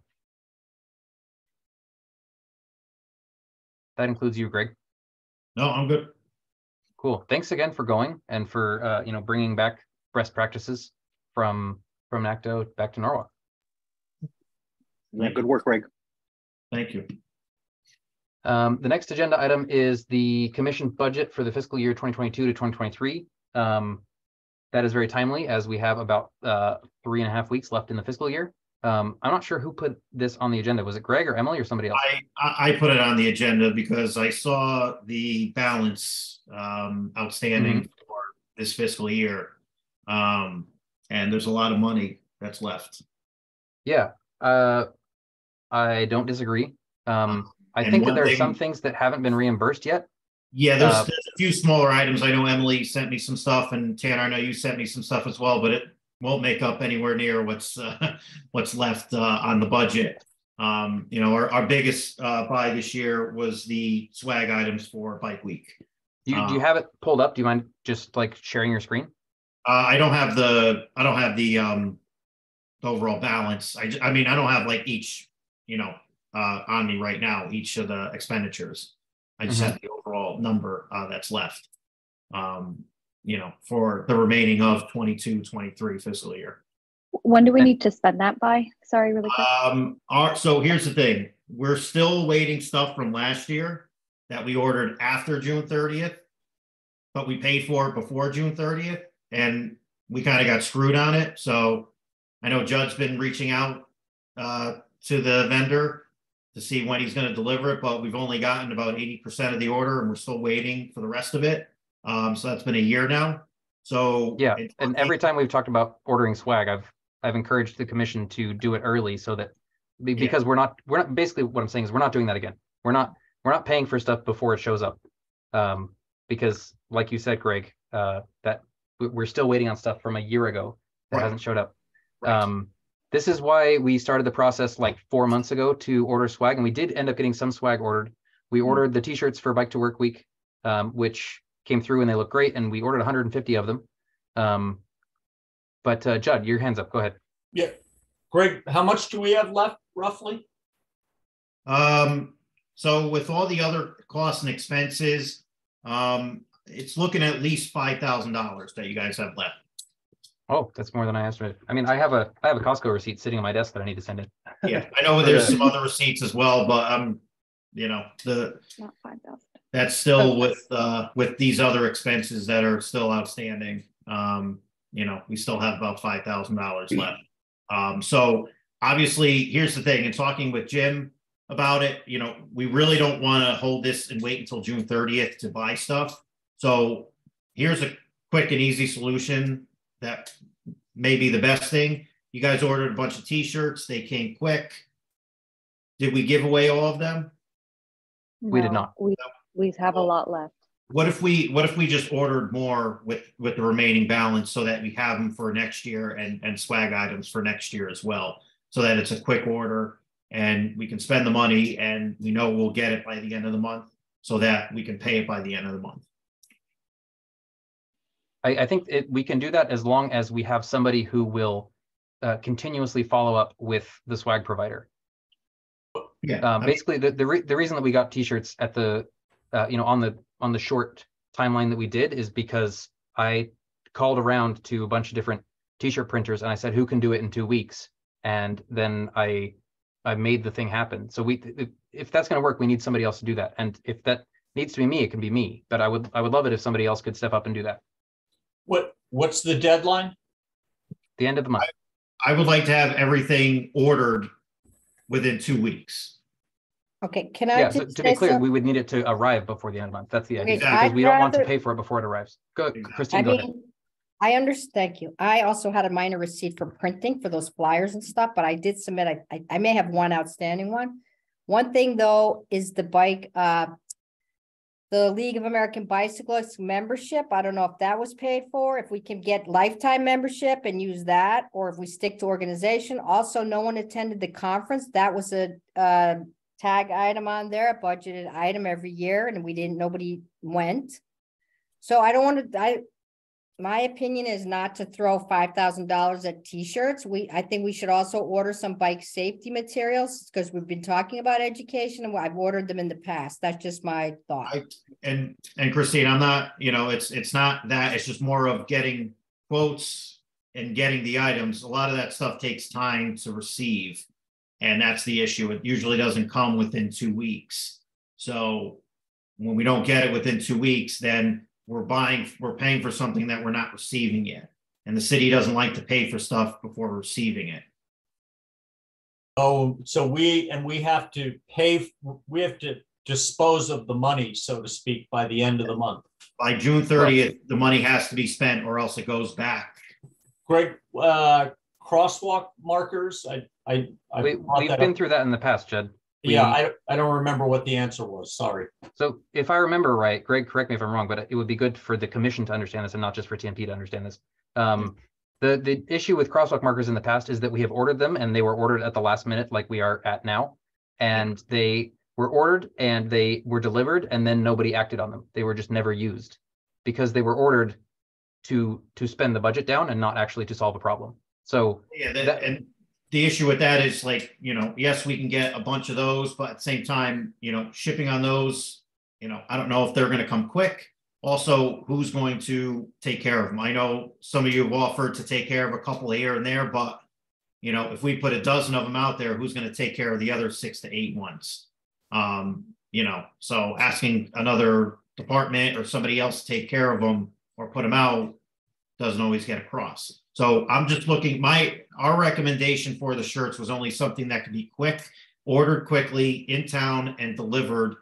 That includes you, Greg. No, I'm good. Cool. Thanks again for going, and for you know, bringing back best practices from NACTO back to Norwalk. Yeah, good work, Greg. Thank you. The next agenda item is the commission budget for the fiscal year 2022 to 2023. That is very timely as we have about 3.5 weeks left in the fiscal year. I'm not sure who put this on the agenda. Was it Greg or Emily or somebody else? I put it on the agenda because I saw the balance outstanding for this fiscal year. And there's a lot of money that's left. Yeah, I don't disagree. I think that there are some things that haven't been reimbursed yet. Yeah, there's a few smaller items. I know Emily sent me some stuff, and Tanner, I know you sent me some stuff as well, but it won't make up anywhere near what's left on the budget. You know, our biggest buy this year was the swag items for Bike Week. Do you have it pulled up? Do you mind just like sharing your screen? I don't have the overall balance. I mean, I don't have like each, you know, on me right now, each of the expenditures. I just have the overall number that's left, you know, for the remaining of 22-23 fiscal year. When do we need to spend that by? Sorry, really quick. So here's the thing. We're still waiting stuff from last year that we ordered after June 30th, but we paid for it before June 30th, and we kind of got screwed on it. So I know Judd's been reaching out to the vendor to see when he's going to deliver it, but we've only gotten about 80% of the order, and we're still waiting for the rest of it. So that's been a year now. So yeah, and every time we've talked about ordering swag, I've encouraged the commission to do it early so that because we're not basically what I'm saying is we're not doing that again. We're not paying for stuff before it shows up, because like you said, Greg, that we're still waiting on stuff from a year ago that hasn't showed up. This is why we started the process like 4 months ago to order swag, and we did end up getting some swag ordered. We ordered the t-shirts for Bike to Work Week, which came through and they look great, and we ordered 150 of them. But Judd, your hand's up. Go ahead. Yeah, Greg, how much do we have left roughly? So with all the other costs and expenses, it's looking at least $5,000 that you guys have left. Oh, that's more than I estimated. I mean, I have a Costco receipt sitting on my desk that I need to send in. Yeah, I know there's some other receipts as well, but you know, not 5,000. That's still with these other expenses that are still outstanding. You know, we still have about $5,000 left. So obviously, here's the thing. In talking with Jim about it, you know, we really don't want to hold this and wait until June 30th to buy stuff. So here's a quick and easy solution that may be the best thing. You guys ordered a bunch of t-shirts. They came quick. Did we give away all of them? We did not. We have a lot left. What if we just ordered more with the remaining balance so that we have them for next year and swag items for next year as well, so that it's a quick order and we can spend the money and we know we'll get it by the end of the month so that we can pay it by the end of the month. I think we can do that as long as we have somebody who will continuously follow up with the swag provider. Yeah. Basically, the reason that we got t-shirts at the you know, on the short timeline that we did is because I called around to a bunch of different t-shirt printers and I said, who can do it in 2 weeks? And then I made the thing happen. So if that's going to work, we need somebody else to do that. And if that needs to be me, it can be me. But I would love it if somebody else could step up and do that. What's the deadline? The end of the month. I would like to have everything ordered within 2 weeks. Okay, can I so to be clear, we would need it to arrive before the end of the month. That's the idea. Because we don't want to pay for it before it arrives. Go, Christine, go ahead. I understand. Thank you. I also had a minor receipt for printing for those flyers and stuff, but I did submit. I may have one outstanding one. One thing though is the bike, the League of American Bicyclists membership. I don't know if that was paid for, if we can get lifetime membership and use that, or if we stick to organization. Also, no one attended the conference. That was a tag item on there, a budgeted item every year, and nobody went. So I don't want to, my opinion is not to throw $5,000 at t-shirts. I think we should also order some bike safety materials because we've been talking about education and I've ordered them in the past. That's just my thought. And Christine, I'm not, you know, it's not that, it's just more of getting quotes and getting the items. A lot of that stuff takes time to receive. And that's the issue. It usually doesn't come within 2 weeks. So when we don't get it within 2 weeks, then we're paying for something that we're not receiving yet. And the city doesn't like to pay for stuff before receiving it. Oh, so we have to pay, we have to dispose of the money, so to speak, by the end of the month. By June 30th, the money has to be spent or else it goes back. Greg, crosswalk markers, We've been through that in the past, Jed. Yeah, I don't remember what the answer was, sorry. So if I remember right, Greg, correct me if I'm wrong, but it would be good for the commission to understand this and not just for TMP to understand this. The issue with crosswalk markers in the past is that we have ordered them and they were ordered at the last minute like we are at now. And they were ordered and they were delivered and then nobody acted on them. They were just never used because they were ordered to spend the budget down and not actually to solve a problem. So yeah, and the issue with that is like, yes, we can get a bunch of those, but at the same time, shipping on those, I don't know if they're going to come quick. Also, who's going to take care of them? I know some of you have offered to take care of a couple here and there, but if we put a dozen of them out there, who's going to take care of the other 6 to 8 ones? So asking another department or somebody else to take care of them or put them out doesn't always get across. So I'm just looking, our recommendation for the shirts was only something that could be quick, ordered quickly in town and delivered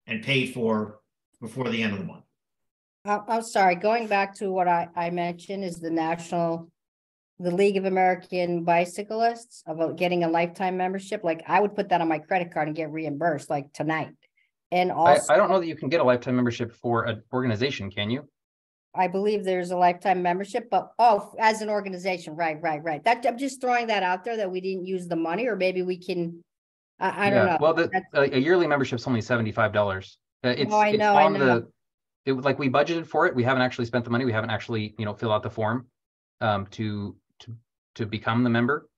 and paid for before the end of the month. I'm sorry, going back to what I mentioned is the League of American Bicyclists about getting a lifetime membership. Like I would put that on my credit card and get reimbursed like tonight. And also, I don't know that you can get a lifetime membership for an organization, can you? I believe there's a lifetime membership, but as an organization, right. That I'm just throwing that out there that we didn't use the money, or maybe we can. I don't know. Well, a yearly membership's only $75. I know. Like we budgeted for it. We haven't actually spent the money. We haven't actually, fill out the form to become the member.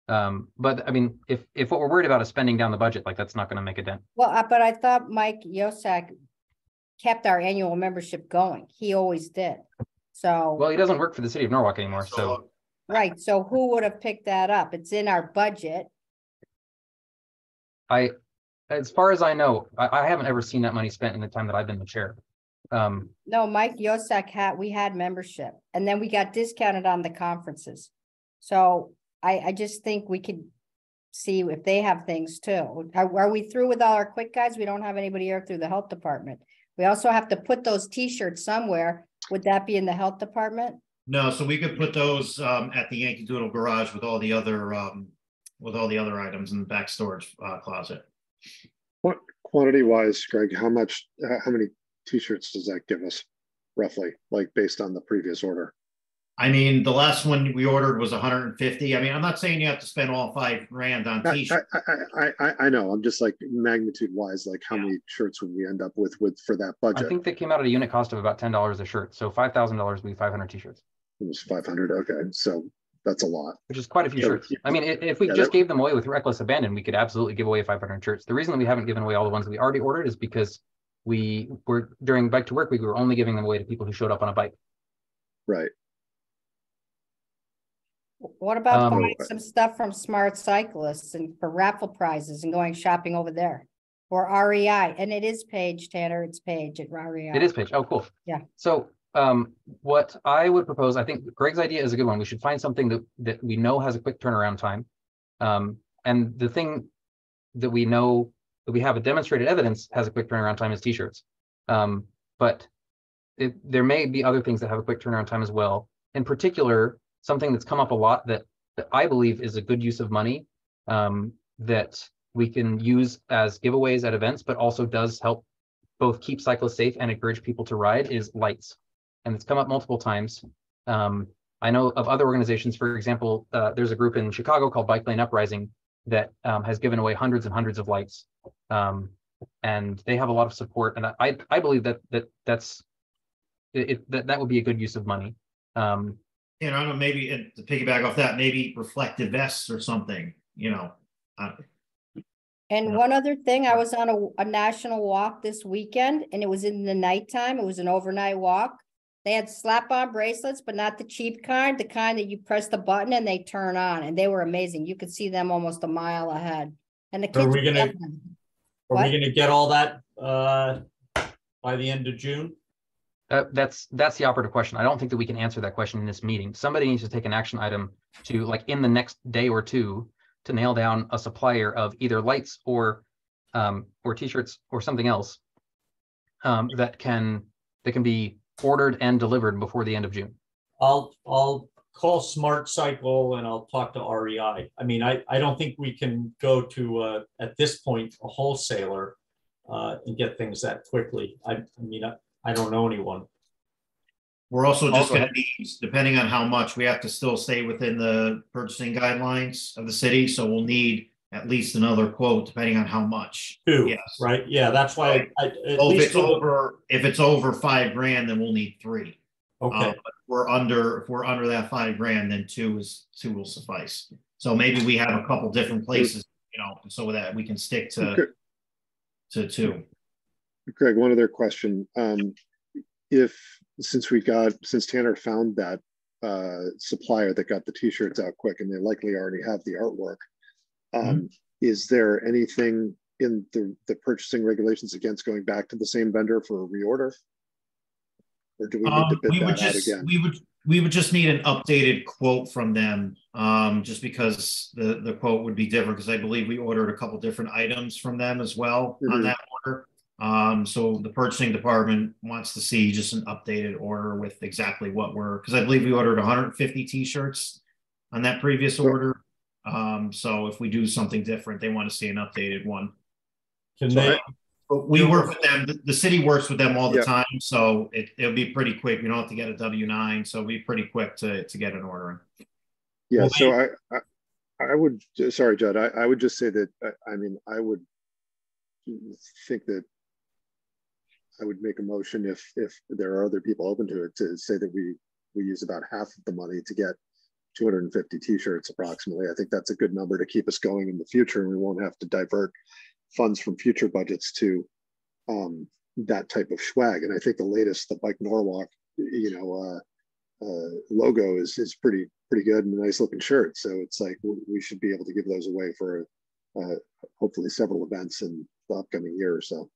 But I mean, if what we're worried about is spending down the budget, like that's not going to make a dent. Well, but I thought Mike Yosak kept our annual membership going. He always did. So well, he doesn't work for the city of Norwalk anymore. So right. So who would have picked that up? It's in our budget. As far as I know, I haven't ever seen that money spent in the time that I've been the chair. No, Mike Yosak we had membership and then we got discounted on the conferences. So I just think we could see if they have things too. Are we through with all our quick guys? We don't have anybody here through the health department. We also have to put those t-shirts somewhere. Would that be in the health department? No, so we could put those at the Yankee Doodle garage with all the other items in the back storage closet. What quantity wise, Greg, how many t-shirts does that give us roughly, like based on the previous order? I mean, the last one we ordered was 150. I mean, I'm not saying you have to spend all $5,000 on t-shirts. I know. I'm just like magnitude wise, like how many shirts would we end up with for that budget? I think they came out at a unit cost of about $10 a shirt. So $5,000 would be 500 t-shirts. It was 500. Okay. So that's a lot. Which is quite a few shirts. I mean, if we just gave them away with reckless abandon, we could absolutely give away 500 shirts. The reason that we haven't given away all the ones that we already ordered is because we were during Bike to Work Week, we were only giving them away to people who showed up on a bike. Right. What about buying some stuff from Smart Cyclists and for raffle prizes and going shopping over there or REI? And it is Paige, Tanner. It's Paige at REI. It is Paige. Oh, cool. Yeah. So what I would propose, I think Greg's idea is a good one. We should find something that we know has a quick turnaround time. And the thing that we know that we have a demonstrated evidence has a quick turnaround time is t-shirts. But there may be other things that have a quick turnaround time as well. In particular, something that's come up a lot that I believe is a good use of money that we can use as giveaways at events, but also does help both keep cyclists safe and encourage people to ride is lights. And it's come up multiple times. I know of other organizations, for example, there's a group in Chicago called Bike Lane Uprising that has given away hundreds and hundreds of lights. And they have a lot of support. And I believe that would be a good use of money. And I don't know, maybe to piggyback off that, maybe reflective vests or something, And one other thing, I was on a national walk this weekend and it was in the nighttime. It was an overnight walk. They had slap-on bracelets, but not the cheap kind, the kind that you press the button and they turn on, and they were amazing. You could see them almost a mile ahead. And the kids Are we gonna get all that by the end of June? That's the operative question. I don't think that we can answer that question in this meeting. Somebody needs to take an action item to, like, in the next day or two, to nail down a supplier of either lights or t-shirts or something else that can be ordered and delivered before the end of June. I'll call Smart Cycle and I'll talk to REI. I mean, I don't think we can go to at this point a wholesaler and get things that quickly. I mean, I don't know anyone. We're also just going to need, depending on how much, we have to still stay within the purchasing guidelines of the city. So we'll need at least another quote, depending on how much. Two, yes. Right? Yeah, that's why. If it's over $5,000, then we'll need 3. Okay. If we're under that $5,000, then two will suffice. So maybe we have a couple different places, so that we can stick to 2. Greg, one other question. Since Tanner found that supplier that got the t-shirts out quick, and they likely already have the artwork, is there anything in the purchasing regulations against going back to the same vendor for a reorder? Or do we need to bid that out again? We would just need an updated quote from them, just because the quote would be different, because I believe we ordered a couple different items from them as well on that order. So the purchasing department wants to see just an updated order with exactly what because I believe we ordered 150 t-shirts on that previous order. So if we do something different, they want to see an updated one. We work with them. The city works with them all the time, so it'll be pretty quick. We don't have to get a W-9, so it'll be pretty quick to get an order in. Yeah, so I would, sorry, Judd, I would just say that, I mean, I would think that I would make a motion if there are other people open to it, to say that we use about half of the money to get 250 t-shirts approximately. I think that's a good number to keep us going in the future, and we won't have to divert funds from future budgets to that type of swag. And I think the latest, the Bike Norwalk, logo is pretty good and a nice looking shirt. So it's like we should be able to give those away for hopefully several events in the upcoming year or so.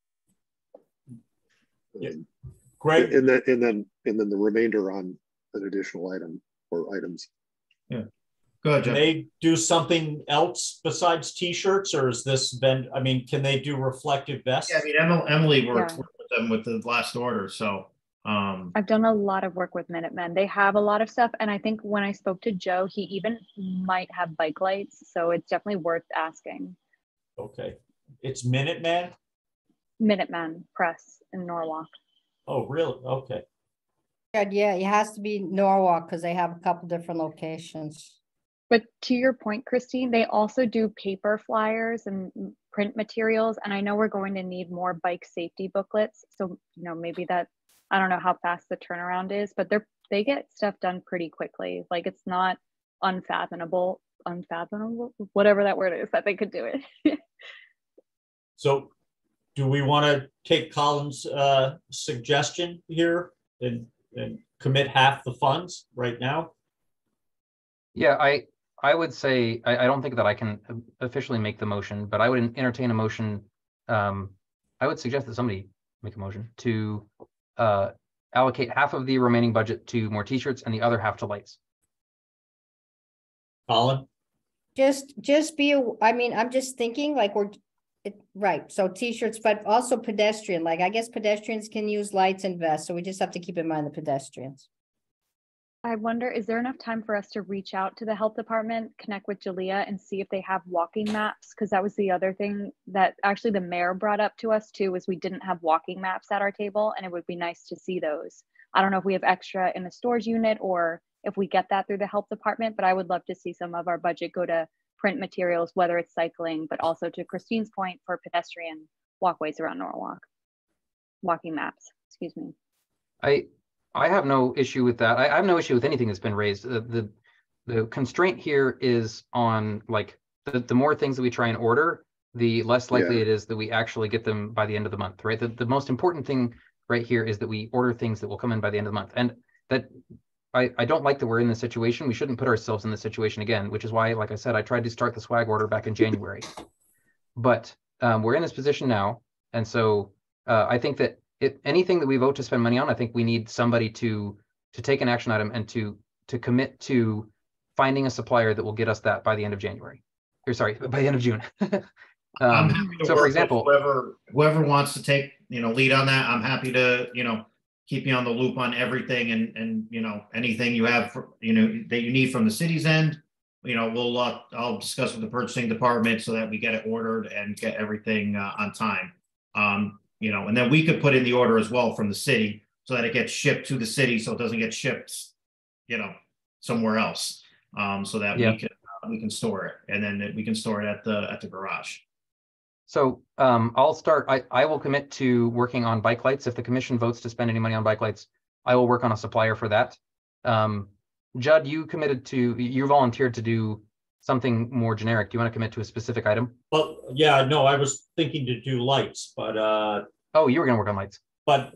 Great. And then the remainder on an additional item or items. Yeah. Go ahead, Can they do something else besides t-shirts, or is this I mean, can they do reflective vests? Yeah, I mean, Emily worked with them with the last order, so. I've done a lot of work with Minutemen. They have a lot of stuff, and I think when I spoke to Joe, he even might have bike lights, so it's definitely worth asking. Okay, it's Minuteman? Minuteman Press in Norwalk. Oh, really? Okay. Yeah, it has to be Norwalk because they have a couple different locations. But to your point, Christine, they also do paper flyers and print materials. And I know we're going to need more bike safety booklets. So, maybe that, I don't know how fast the turnaround is, but they get stuff done pretty quickly. Like, it's not unfathomable, whatever that word is, that they could do it. So do we want to take Colin's suggestion here and commit half the funds right now? Yeah, I would say, I don't think that I can officially make the motion, but I would entertain a motion. I would suggest that somebody make a motion to allocate half of the remaining budget to more t-shirts and the other half to lights. Colin? I'm just thinking like right. So t-shirts, but also pedestrian, like I guess pedestrians can use lights and vests. So we just have to keep in mind the pedestrians. I wonder, is there enough time for us to reach out to the health department, connect with Jalea and see if they have walking maps? Because that was the other thing that actually the mayor brought up to us too, was we didn't have walking maps at our table, and it would be nice to see those. I don't know if we have extra in the stores unit or if we get that through the health department, but I would love to see some of our budget go to print materials, whether it's cycling, but also to Christine's point for pedestrian walkways around Norwalk. Walking maps, excuse me. I have no issue with that. I have no issue with anything that's been raised. The constraint here is on like the more things that we try and order, the less likely it is that we actually get them by the end of the month, right? The most important thing right here is that we order things that will come in by the end of the month. And that I don't like that we're in this situation. We shouldn't put ourselves in this situation again, which is why, like I said, I tried to start the swag order back in January. But we're in this position now. And so I think that anything that we vote to spend money on, I think we need somebody to take an action item and to commit to finding a supplier that will get us that by the end of January. Or sorry, by the end of June. I'm happy to so work for example, with whoever wants to take, lead on that. I'm happy to, keep you on the loop on everything and anything you have for, that you need from the city's end. I'll discuss with the purchasing department so that we get it ordered and get everything on time. And then we could put in the order as well from the city so that it gets shipped to the city, so it doesn't get shipped, somewhere else. So that we can store it, and then we can store it at the garage. So I'll start. I will commit to working on bike lights. If the commission votes to spend any money on bike lights, I will work on a supplier for that. Judd, you volunteered to do something more generic. Do you want to commit to a specific item? Well, yeah, no, I was thinking to do lights, but oh, you were going to work on lights. But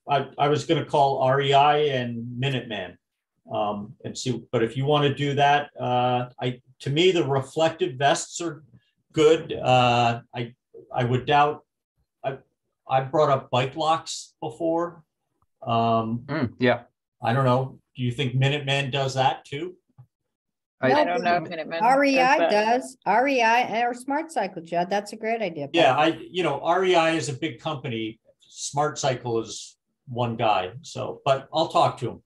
I was going to call REI and Minuteman and see. But if you want to do that, to me the reflective vests are good. I would doubt. I brought up bike locks before. Yeah. I don't know. Do you think Minuteman does that too? I don't know if Minuteman REI does. REI or Smart Cycle, Judd. That's a great idea. Yeah, REI is a big company. Smart Cycle is one guy. So, but I'll talk to him.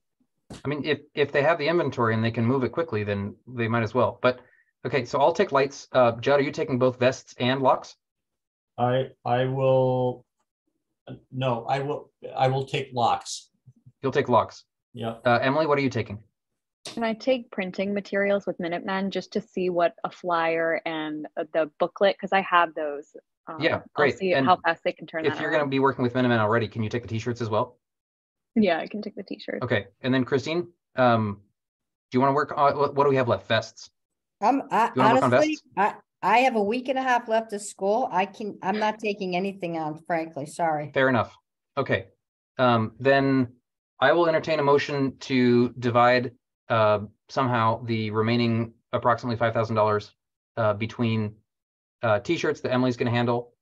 I mean, if they have the inventory and they can move it quickly, then they might as well. But okay, so I'll take lights. Judd, are you taking both vests and locks? I will. No, I will take locks. You'll take locks. Yeah. Emily, what are you taking? Can I take printing materials with Minutemen just to see what a flyer and the booklet, because I have those. Yeah, great. I'll see how fast they can turn that If you're going to be working with Minutemen already, can you take the t-shirts as well? Yeah, I can take the t-shirt. Okay, and then Christine, do you want to work on, what do we have left? Vests? Honestly, I have a week and a half left of school. I'm not taking anything on, frankly. Sorry. Fair enough. Okay. Then I will entertain a motion to divide somehow the remaining approximately $5,000 between t-shirts that Emily's going to handle,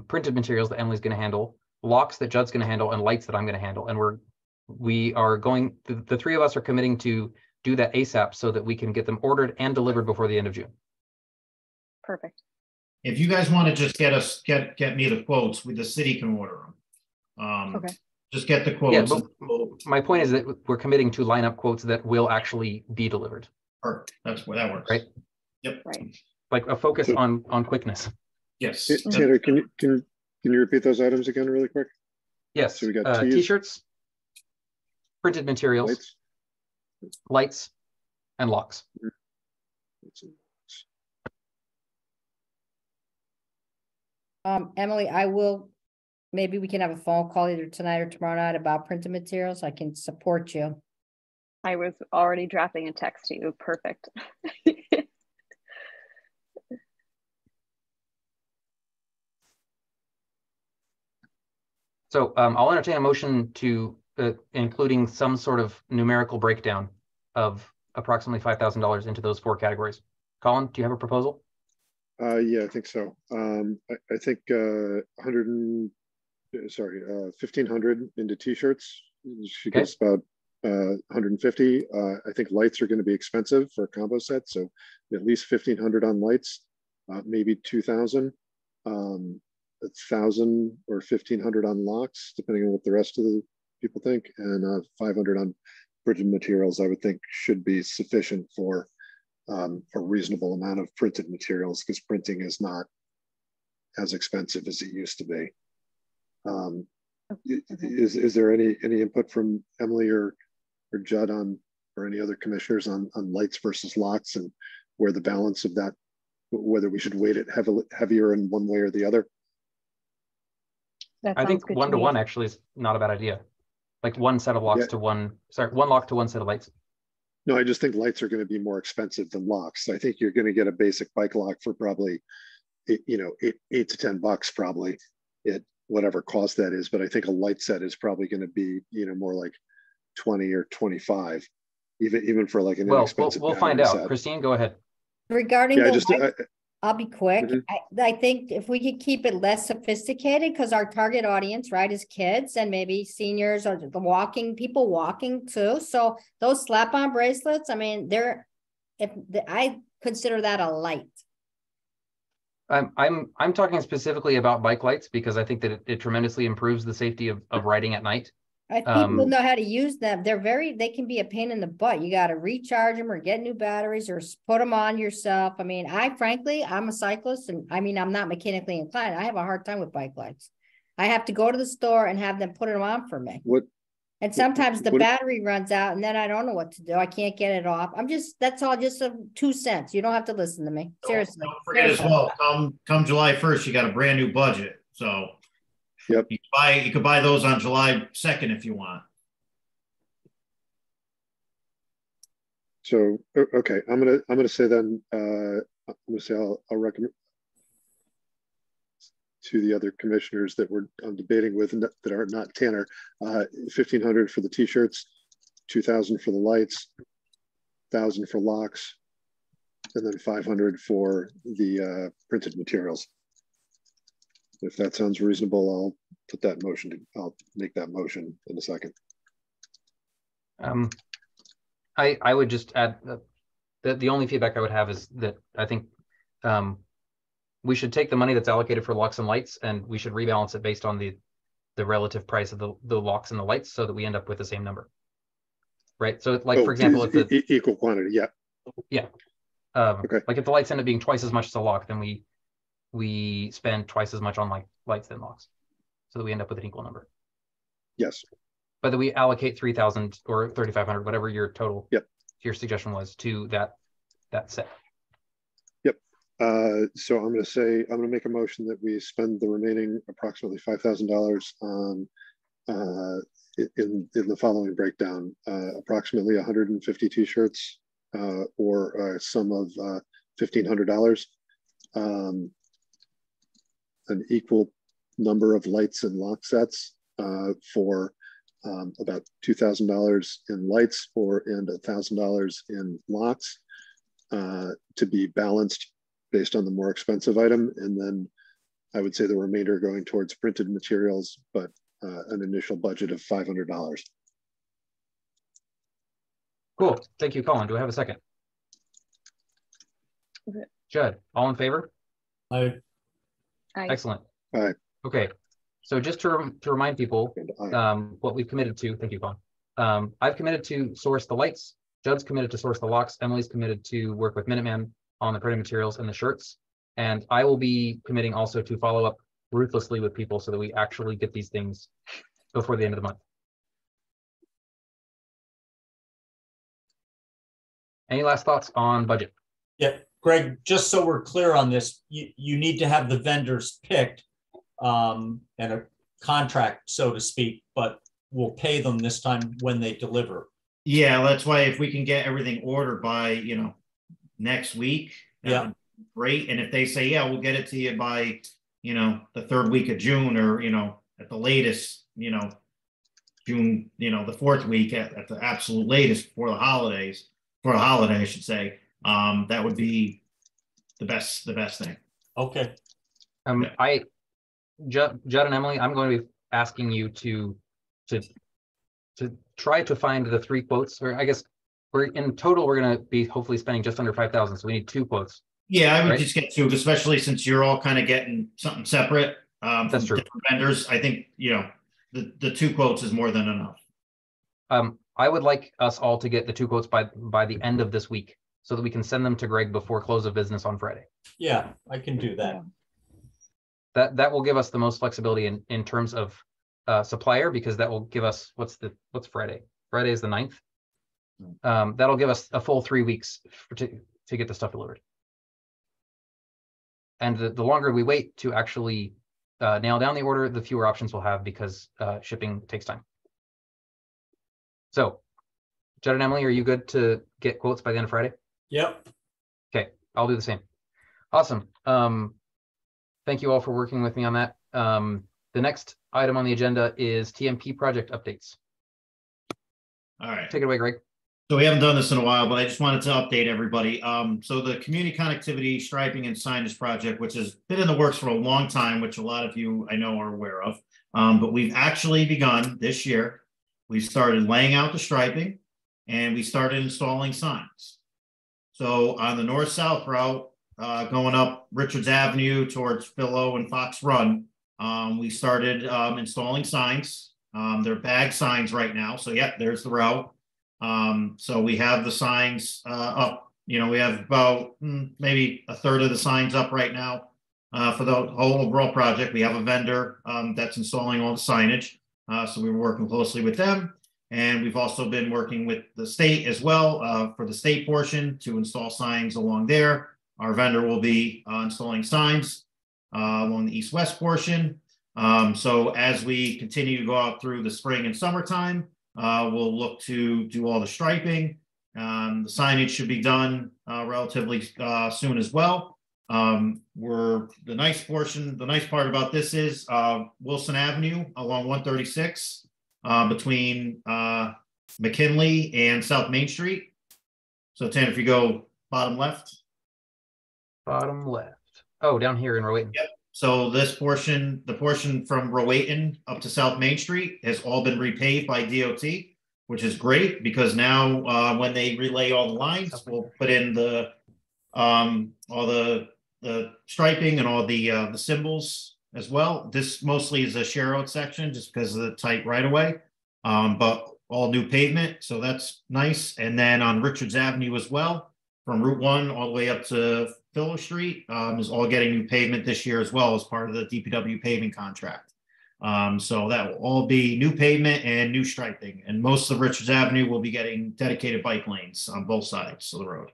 printed materials that Emily's going to handle, locks that Judd's going to handle, and lights that I'm going to handle. And we are going, the three of us are committing to do that ASAP so that we can get them ordered and delivered before the end of June. Perfect. If you guys want to just get me the quotes, the city can order them. Okay. Just get the quotes. Yeah, but my point is that we're committing to line up quotes that will actually be delivered. Perfect. That's where that works. Right. Yep. Right. Like a focus on quickness. Yes. Tanner, can you repeat those items again really quick? Yes. So we got t-shirts, printed materials, lights, and locks. Emily, maybe we can have a phone call either tonight or tomorrow night about printed materials. I can support you. I was already drafting a text to you. Perfect. So I'll entertain a motion to including some sort of numerical breakdown of approximately $5,000 into those four categories. Colin, do you have a proposal? Yeah, I think so. I think 1,500 into t-shirts. She gets about 150. I think lights are going to be expensive for a combo set, so at least 1,500 on lights, maybe 2,000, 1,000 or 1,500 on locks, depending on what the rest of the people think, and 500 on printed materials. I would think should be sufficient for a reasonable amount of printed materials, because printing is not as expensive as it used to be. Is there any input from Emily or Judd on, or any other commissioners on lights versus locks, and where the balance of that, whether we should weight it heavier in one way or the other? I think 1-to-1 actually is not a bad idea. Like one set of locks to one lock to one set of lights. No, I just think lights are going to be more expensive than locks. I think you're going to get a basic bike lock for probably, $8 to $10 probably, at whatever cost that is. But I think a light set is probably going to be, more like 20 or 25, even for like an inexpensive. We'll find out. Christine, go ahead. Regarding I'll be quick. Mhm. I think if we could keep it less sophisticated, because our target audience, right, is kids and maybe seniors or the walking, people walking too. So those slap-on bracelets, I mean, I consider that a light. I'm talking specifically about bike lights because I think that it tremendously improves the safety of riding at night. If people know how to use them, they can be a pain in the butt. You got to recharge them or get new batteries or put them on yourself. I mean, frankly, I'm a cyclist and I mean, I'm not mechanically inclined. I have a hard time with bike lights. I have to go to the store and have them put them on for me. And sometimes the battery runs out and then I don't know what to do. I can't get it off. That's all just 2 cents. You don't have to listen to me. Seriously. Don't forget as well, come July 1st, you got a brand new budget. So yep. You could buy those on July 2nd if you want. So, okay, I'm gonna say then, I'm gonna say I'll recommend to the other commissioners that I'm debating with that are not Tanner, 1,500 for the t-shirts, 2,000 for the lights, 1,000 for locks, and then 500 for the printed materials. If that sounds reasonable, I'll make that motion in a second. I would just add that the only feedback I would have is that I think we should take the money that's allocated for locks and lights and we should rebalance it based on the relative price of the locks and the lights so that we end up with the same number. Right. So like, for example, if equal quantity. Yeah. Yeah. Okay. Like if the lights end up being twice as much as a lock, then we spend twice as much on lights than locks so that we end up with an equal number. Yes. But that we allocate 3,000 or 3,500, whatever your total, your suggestion was, to that set. Yep. So I'm going to make a motion that we spend the remaining approximately $5,000 on in the following breakdown: approximately 150 t-shirts or a sum of $1,500, an equal number of lights and lock sets for about $2,000 in lights and $1,000 in locks to be balanced based on the more expensive item. And then I would say the remainder going towards printed materials, but an initial budget of $500. Cool. Thank you, Colin. Do I have a second? Okay. Judd, all in favor? Aye. Excellent. Aye. Okay. So just to remind people what we've committed to, thank you, Colin. I've committed to source the lights. Judd's committed to source the locks. Emily's committed to work with Minuteman on the printed materials and the shirts. And I will be committing also to follow up ruthlessly with people so that we actually get these things before the end of the month. Any last thoughts on budget? Yeah, Greg, just so we're clear on this, you need to have the vendors picked and a contract, so to speak, but we'll pay them this time when they deliver. Yeah, that's why if we can get everything ordered by, next week, great. And if they say, yeah, we'll get it to you by, the 3rd week of June or, at the latest, June, the 4th week at the absolute latest for the holiday, I should say, that would be the best thing. Okay. Judd and Emily, I'm going to be asking you to try to find the 3 quotes, or I guess we're going to be hopefully spending just under 5,000. So we need 2 quotes. Yeah, I would just get 2, especially since you're all kind of getting something separate. That's true. Different vendors. I think, the 2 quotes is more than enough. I would like us all to get the 2 quotes by the end of this week so that we can send them to Greg before close of business on Friday. Yeah, I can do that. That will give us the most flexibility in terms of supplier, because that will give us what's Friday? Friday is the 9th. That'll give us a full 3 weeks to get the stuff delivered. And the longer we wait to actually nail down the order, the fewer options we'll have, because shipping takes time. So, Judd and Emily, are you good to get quotes by the end of Friday? Yep. Okay, I'll do the same. Awesome. Thank you all for working with me on that. The next item on the agenda is TMP project updates. All right. Take it away, Greg. So we haven't done this in a while, but I just wanted to update everybody. So the community connectivity striping and signage project, which has been in the works for a long time, which a lot of you I know are aware of, but we've actually begun this year. We started laying out the striping and we started installing signs. So on the north-south route, going up Richards Avenue towards Philo and Fox Run, we started installing signs. They're bag signs right now. So yeah, there's the route. So we have the signs up, we have about maybe a third of the signs up right now for the whole overall project. We have a vendor that's installing all the signage. So we were working closely with them. And we've also been working with the state as well for the state portion to install signs along there. Our vendor will be installing signs along the east-west portion. So as we continue to go out through the spring and summertime, we'll look to do all the striping. The signage should be done relatively soon as well. The nice part about this is Wilson Avenue along 136 between McKinley and South Main Street. So Tan, if you go bottom left. Bottom left. Oh, down here in Rowayton. Yep. So this portion, the portion from Rowayton up to South Main Street has all been repaved by DOT, which is great because now when they relay all the lines, we'll put in all the striping and all the symbols as well. This mostly is a share road section just because of the tight right of way, but all new pavement. So that's nice. And then on Richards Avenue as well, from Route 1 all the way up to Philo Street is all getting new pavement this year as well as part of the DPW paving contract. So that will all be new pavement and new striping. And most of Richards Avenue will be getting dedicated bike lanes on both sides of the road.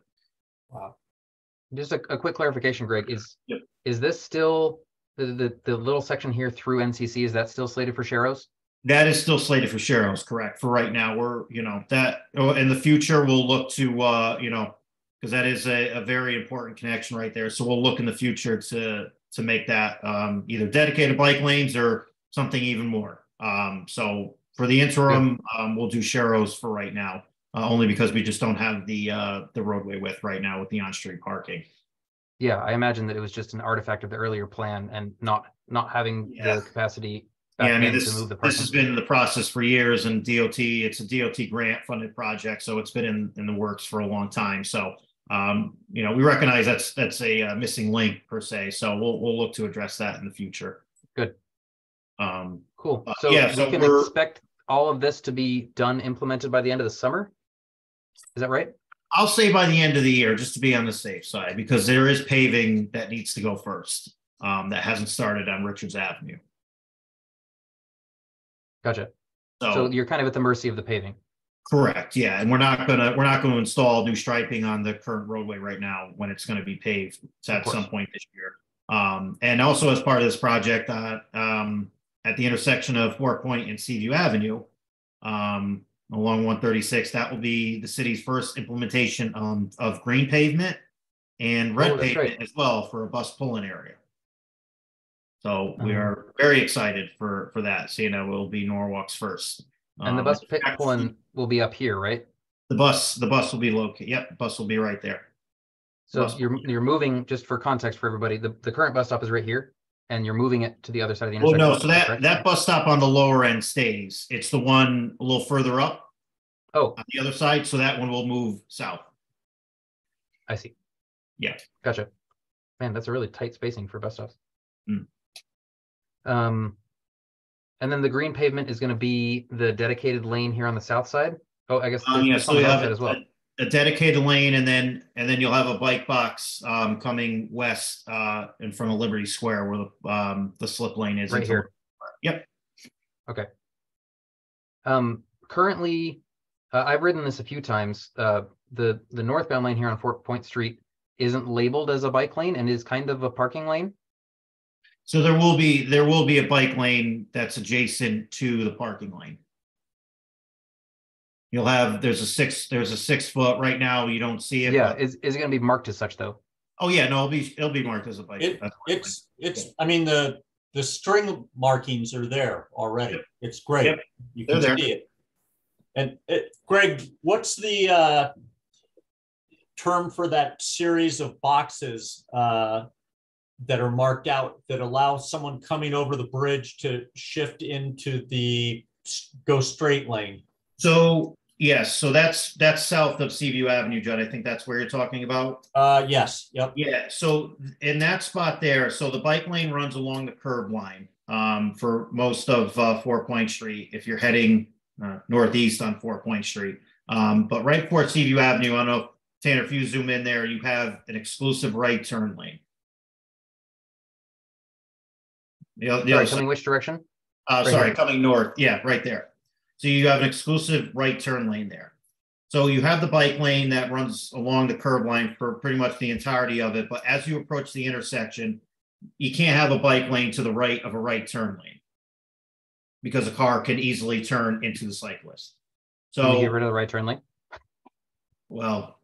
Wow. Just a quick clarification, Greg, is this still the little section here through NCC, is that still slated for Sharrows? That is still slated for Sharrows, correct. For right now, we're, that in the future, we'll look to, because that is a very important connection right there. So we'll look in the future to make that either dedicated bike lanes or something even more. So for the interim, we'll do Sharrows for right now, only because we just don't have the roadway width right now with the on-street parking. Yeah, I imagine that it was just an artifact of the earlier plan and not having the capacity back then to move the parking. This has been in the process for years, and it's a DOT grant funded project, so it's been in the works for a long time. So we recognize that's a missing link per se. So we'll look to address that in the future. Good. Cool. So we can expect all of this to be done, implemented by the end of the summer. Is that right? I'll say by the end of the year, just to be on the safe side, because there is paving that needs to go first. That hasn't started on Richards Avenue. Gotcha. So you're kind of at the mercy of the paving. Correct. Yeah, and we're not going to install new striping on the current roadway right now when it's going to be paved at some point this year. And also as part of this project, at the intersection of Fort Point and Seaview Avenue, along 136, that will be the city's first implementation of green pavement and red pavement as well for a bus pull-in area. So we are very excited for that. So, we'll be Norwalk's first. And the bus pull-in will be up here, right? The bus will be located. Yep, the bus will be right there. So you're moving, just for context for everybody, the current bus stop is right here, and you're moving it to the other side of the intersection. Well, no, so that bus stop on the lower end stays. It's the one a little further up. Oh, on the other side. So that one will move south. I see. Yeah. Gotcha. Man, that's a really tight spacing for bus stops. Mm. And then the green pavement is going to be the dedicated lane here on the south side. Oh, I guess so you have as well. A dedicated lane, and then you'll have a bike box coming west in front of Liberty Square where the slip lane is. Right here. Yep. Okay. Currently, I've ridden this a few times. The northbound lane here on Fort Point Street isn't labeled as a bike lane and is kind of a parking lane. So there will be a bike lane that's adjacent to the parking lane. You'll have there's a 6 foot right now. You don't see it. Yeah, is it going to be marked as such though? Oh yeah, no, it'll be marked as a bike. I mean the string markings are there already. Yep. It's great. Yep. You can see it. And Greg, what's the term for that series of boxes that are marked out that allow someone coming over the bridge to shift into the go straight lane? So yes, so that's south of Seaview Avenue, Judd. I think that's where you're talking about. Yes. Yep. Yeah. So in that spot there, so the bike lane runs along the curb line for most of 4 Point Street if you're heading northeast on 4 Point Street. But right before Seaview Avenue, I don't know, Tanner, if you zoom in there, you have an exclusive right turn lane. Sorry, coming which direction? Sorry, coming north. Yeah, right there. So you have an exclusive right turn lane there. So you have the bike lane that runs along the curb line for pretty much the entirety of it. But as you approach the intersection, you can't have a bike lane to the right of a right turn lane because a car can easily turn into the cyclist. So can we get rid of the right turn lane? Well,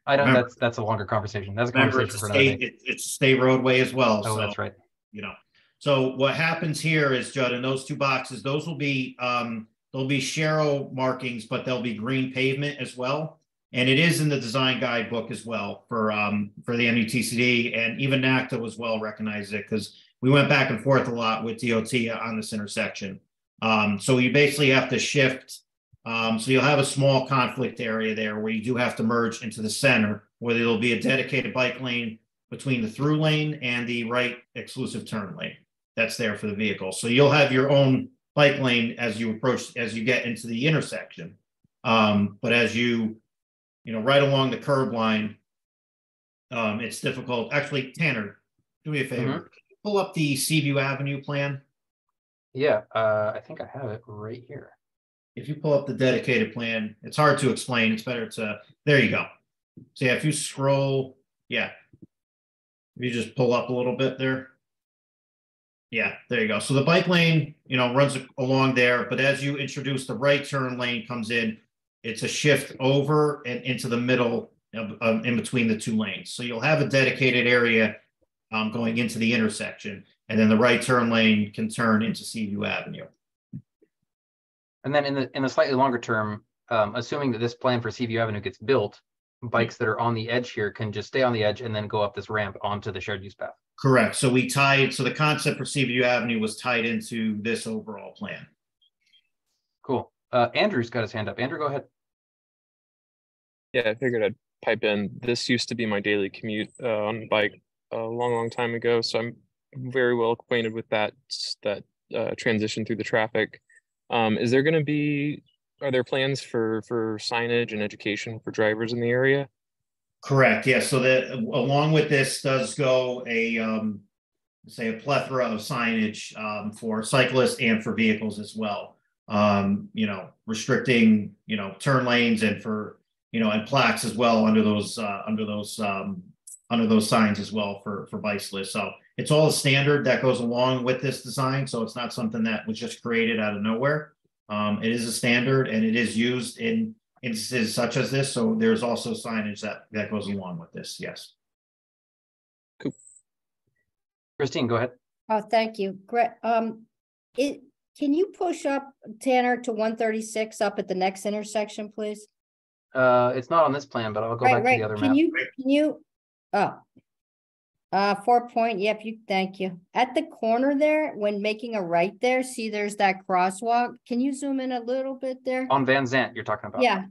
I don't. That's a longer conversation. That's a conversation for another day. It's a state roadway as well. Oh, so, that's right. You know, so what happens here is, Judd, in those two boxes, those will be there'll be Sharrow markings, but there'll be green pavement as well. And it is in the design guidebook as well for the MUTCD, and even NACTA as well recognized it because we went back and forth a lot with DOT on this intersection. So you basically have to shift. So you'll have a small conflict area there where you do have to merge into the center, where there'll be a dedicated bike lane between the through lane and the right exclusive turn lane that's there for the vehicle. So you'll have your own bike lane as you approach, as you get into the intersection. But as you right along the curb line, it's difficult. Actually, Tanner, do me a favor. Mm-hmm. Can you pull up the Seaview Avenue plan? Yeah, I think I have it right here. If you pull up the dedicated plan, it's hard to explain. It's better to, there you go. So yeah, if you scroll, yeah. If you just pull up a little bit there. Yeah, there you go. So the bike lane, runs along there, but as you introduce the right turn lane comes in, it's a shift over and into the middle of in between the two lanes. So you'll have a dedicated area going into the intersection, and then the right turn lane can turn into Seaview Avenue. And then in the slightly longer term, assuming that this plan for Seaview Avenue gets built, bikes that are on the edge here can just stay on the edge and then go up this ramp onto the shared use path. Correct. So so the concept for Seaview Avenue was tied into this overall plan. Cool. Andrew's got his hand up. Andrew, go ahead. Yeah, I figured I'd pipe in. This used to be my daily commute on the bike a long time ago, so I'm very well acquainted with that transition through the traffic. Is there going to be, are there plans for signage and education for drivers in the area? Correct. Yeah. So that along with this does go a plethora of signage for cyclists and for vehicles as well. Restricting turn lanes and for and plaques as well under those signs as well for bicyclists. So it's all a standard that goes along with this design. So it's not something that was just created out of nowhere. It is a standard and it is used in instances such as this. So there's also signage that goes along with this. Yes. Cool. Christine, go ahead. Oh, thank you. Great. Can you push up, Tanner, to 136 up at the next intersection, please? It's not on this plan, but I'll go back to the other map. Can you 4 Point, yep, thank you. At the corner there, when making a right there, see there's that crosswalk. Can you zoom in a little bit there? On Van Zant, you're talking about. Yeah.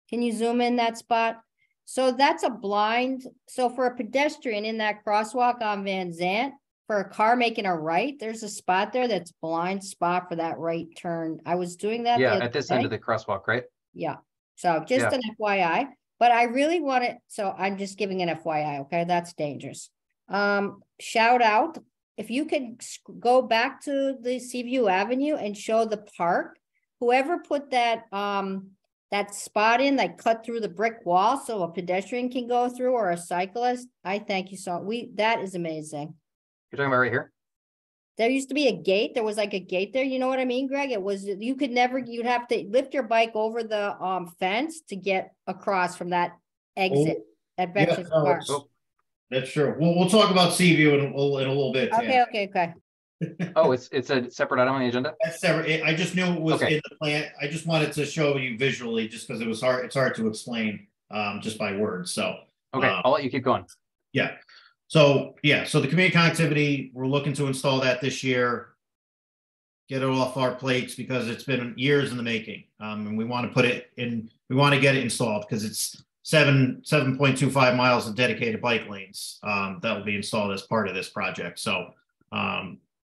Can you zoom in that spot? So that's a blind. So for a pedestrian in that crosswalk on Van Zant, for a car making a right, there's a spot there that's blind spot for that right turn. I was doing that. Yeah, at this end of the crosswalk, right? Yeah. So just an FYI, but I really want it. So I'm just giving an FYI. Okay. That's dangerous. Shout out. If you could go back to the Seaview Avenue and show the park, whoever put that, that spot in that cut through the brick wall so a pedestrian can go through or a cyclist, I thank you. So that is amazing. You're talking about right here? There used to be a gate. There was like a gate there. You know what I mean, Greg? It was, you'd have to lift your bike over the fence to get across from that exit at Veterans Park. That's true. We'll talk about Seaview in a little bit. Okay. Oh, it's a separate item on the agenda? That's separate. I just knew it was Okay. in the plan. I just wanted to show you visually, just because it was hard. It's hard to explain just by words. So Okay, I'll let you keep going. yeah. So yeah, so the community connectivity, we're looking to install that this year. Get it off our plates because it's been years in the making. And we want to put it in, we want to get it installed because it's 7.25 miles of dedicated bike lanes that will be installed as part of this project. So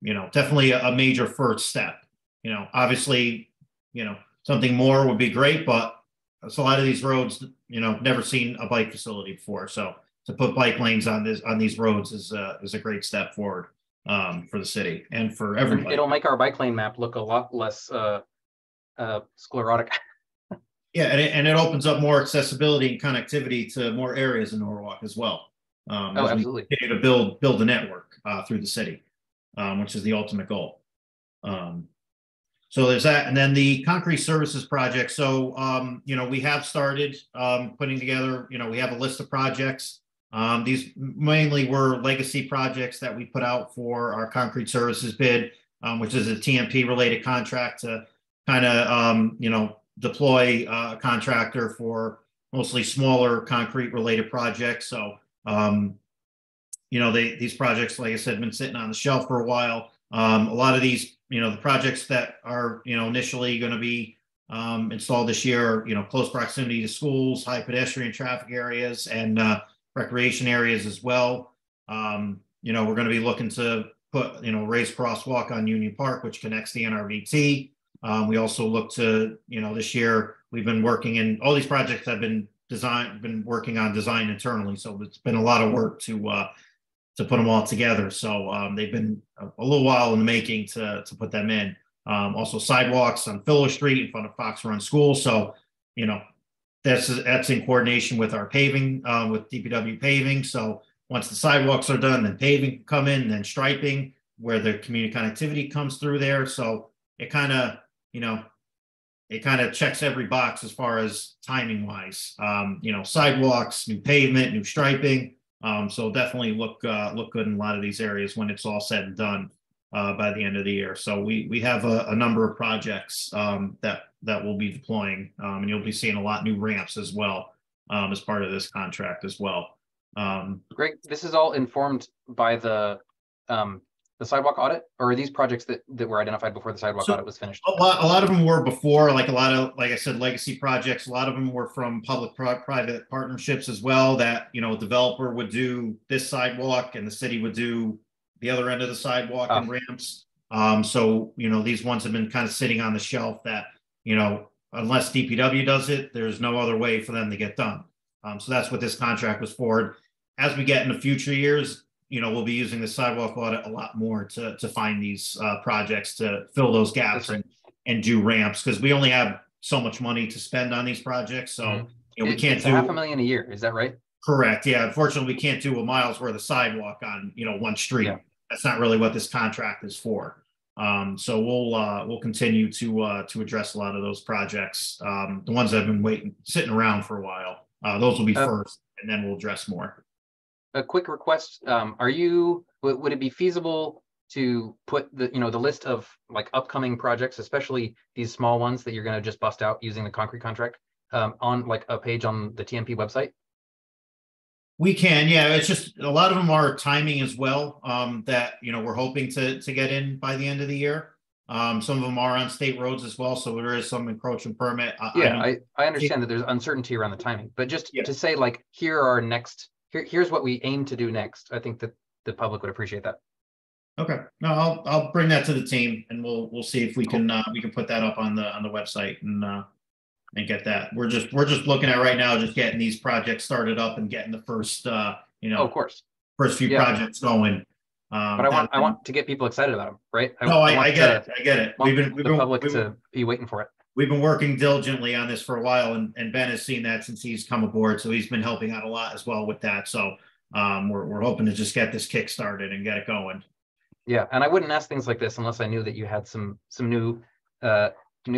you know, definitely a major first step. You know, obviously, you know, something more would be great, but it's a lot of these roads, you know, never seen a bike facility before. So to put bike lanes on these roads is a great step forward for the city and for everybody. It'll make our bike lane map look a lot less sclerotic. Yeah, and it opens up more accessibility and connectivity to more areas in Norwalk as well. Oh, absolutely. Continue to build a network through the city, which is the ultimate goal. So there's that, and then the concrete services project. So you know, we have started putting together. You know, we have a list of projects. These mainly were legacy projects that we put out for our concrete services bid, which is a TMP related contract to kind of you know, deploy a contractor for mostly smaller concrete related projects. So you know, these projects, like I said, have been sitting on the shelf for a while. A lot of these, you know, the projects that are, you know, initially going to be installed this year, you know, close proximity to schools, high pedestrian traffic areas, and recreation areas as well. You know, we're going to be looking to put, you know, raised crosswalk on Union Park, which connects the NRVT. We also look to, you know, this year we've been working in all these projects have been working on design internally. So it's been a lot of work to put them all together. So they've been a little while in the making to put them in. Also sidewalks on Fuller Street in front of Fox Run School. So, you know, that's in coordination with our paving, with DPW paving. So once the sidewalks are done, then paving can come in, then striping where the community connectivity comes through there. So it kind of, you know, it kind of checks every box as far as timing wise. You know, sidewalks, new pavement, new striping. So definitely look good in a lot of these areas when it's all said and done by the end of the year. So we have a number of projects that we'll be deploying, and you'll be seeing a lot new ramps as well as part of this contract as well. Great. This is all informed by the sidewalk audit, or are these projects that were identified before the sidewalk audit was finished? A lot of them were before, like a lot of, like I said, legacy projects. A lot of them were from public-private partnerships as well, that, you know, a developer would do this sidewalk and the city would do the other end of the sidewalk and ramps. So, you know, these ones have been kind of sitting on the shelf that, you know, unless DPW does it, there's no other way for them to get done. So that's what this contract was for. As we get into future years, you know, we'll be using the sidewalk audit a lot more to find these projects to fill those gaps and do ramps, because we only have so much money to spend on these projects. So you know, we can't do $500,000 a year. Is that right? Correct. Yeah. Unfortunately, we can't do a mile's worth of sidewalk on, you know, one street. Yeah. That's not really what this contract is for. So we'll continue to address a lot of those projects. The ones that have been sitting around for a while. Those will be first, and then we'll address more. A quick request. Would it be feasible to put the list of like upcoming projects, especially these small ones that you're going to just bust out using the concrete contract, on like a page on the TMP website? We can, yeah. It's just a lot of them are timing as well, that, you know, we're hoping to get in by the end of the year. Some of them are on state roads as well, so there is some encroachment permit. I understand that there's uncertainty around the timing, but just to say, like, here's what we aim to do next. I think that the public would appreciate that. Okay, no, I'll bring that to the team, and we'll see if we can put that up on the website and get that. We're just looking at right now, just getting these projects started up and getting the first of course, first few projects going. But I want to get people excited about them, right? I get it. We've been the public to be waiting for it. We've been working diligently on this for a while, and Ben has seen that since he's come aboard, so he's been helping out a lot as well with that. So we're hoping to just get this kick started and get it going. Yeah, and I wouldn't ask things like this unless I knew that you had some new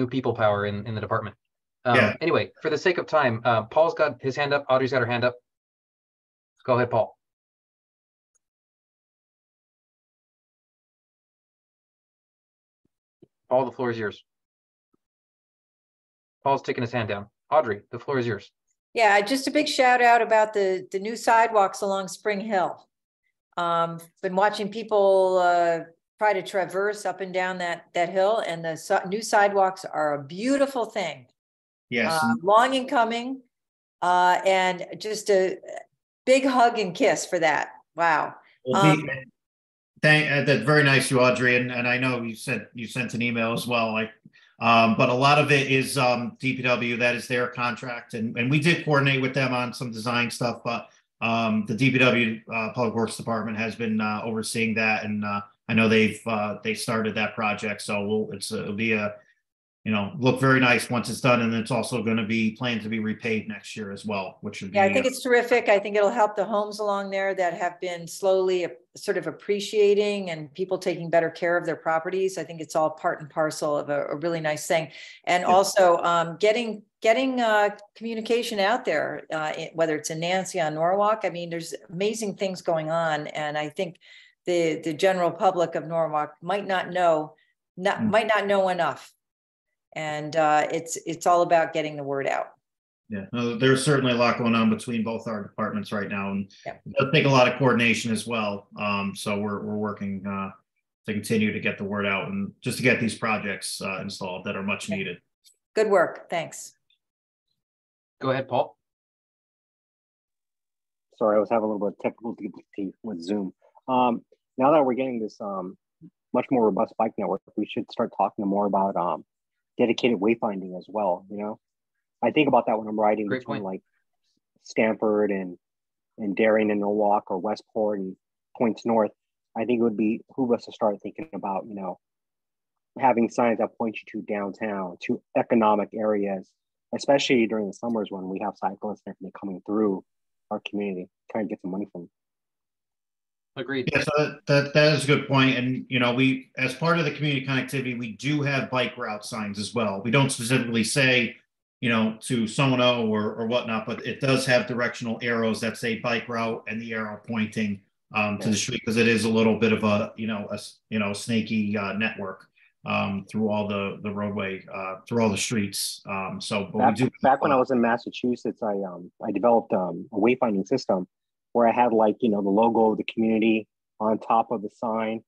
people power in the department. Anyway, for the sake of time, Paul's got his hand up. Audrey's got her hand up. Go ahead, Paul. Paul, the floor is yours. Paul's taking his hand down. Audrey, the floor is yours. Yeah, just a big shout out about the new sidewalks along Spring Hill. Been watching people try to traverse up and down that hill, and the new sidewalks are a beautiful thing. Yes. Long in coming, and just a big hug and kiss for that. Wow. That's very nice, you, Audrey, and I know you said you sent an email as well. Like, but a lot of it is DPW. That is their contract, and we did coordinate with them on some design stuff. But the DPW Public Works Department has been overseeing that, and I know they started that project. So it'll be a, look very nice once it's done, and it's also going to be planned to be repaid next year as well, which would be. Yeah, I think it's terrific. I think it'll help the homes along there that have been slowly sort of appreciating and people taking better care of their properties. I think it's all part and parcel of a really nice thing. And also getting communication out there, whether it's in Nancy, on Norwalk. I mean, there's amazing things going on. And I think the general public of Norwalk might not know enough. And it's all about getting the word out. Yeah, no, there's certainly a lot going on between both our departments right now, and it'll take a lot of coordination as well. So we're working to continue to get the word out and just to get these projects installed that are much needed. Good work. Thanks. Go ahead, Paul. Sorry, I was having a little bit of technical difficulty with Zoom. Now that we're getting this much more robust bike network, we should start talking more about dedicated wayfinding as well. I think about that when I'm riding between like Stamford and Darien and Norwalk, or Westport and points north. I think it would behoove us to start thinking about, having signs that point you to downtown, to economic areas, especially during the summers when we have cyclists and everything coming through our community, trying to get some money from them. Agreed. Yeah, so that is a good point. And, we, as part of the community connectivity, we do have bike route signs as well. We don't specifically say, to Sono or whatnot, but it does have directional arrows that say bike route and the arrow pointing to the street, because it is a little bit of a snaky network through all the roadway, through all the streets. Back when I was in Massachusetts, I developed a wayfinding system where I had the logo of the community on top of the sign,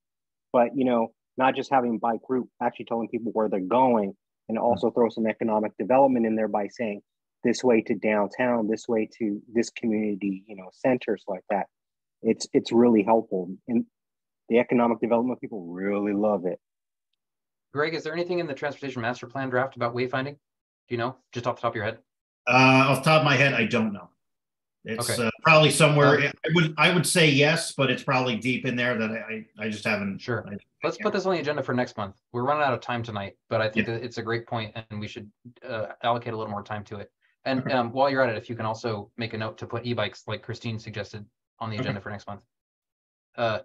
but not just having bike route, actually telling people where they're going, and also throw some economic development in there by saying this way to downtown, this way to this community, centers like that. It's really helpful, and the economic development people really love it. Greg, is there anything in the transportation master plan draft about wayfinding? Do you know, just off the top of your head? Off the top of my head, I don't know. It's probably somewhere. I would say yes, but it's probably deep in there that I just haven't. Sure. Let's put this on the agenda for next month. We're running out of time tonight, but I think that it's a great point, and we should allocate a little more time to it. And while you're at it, if you can also make a note to put e-bikes, like Christine suggested, on the agenda for next month.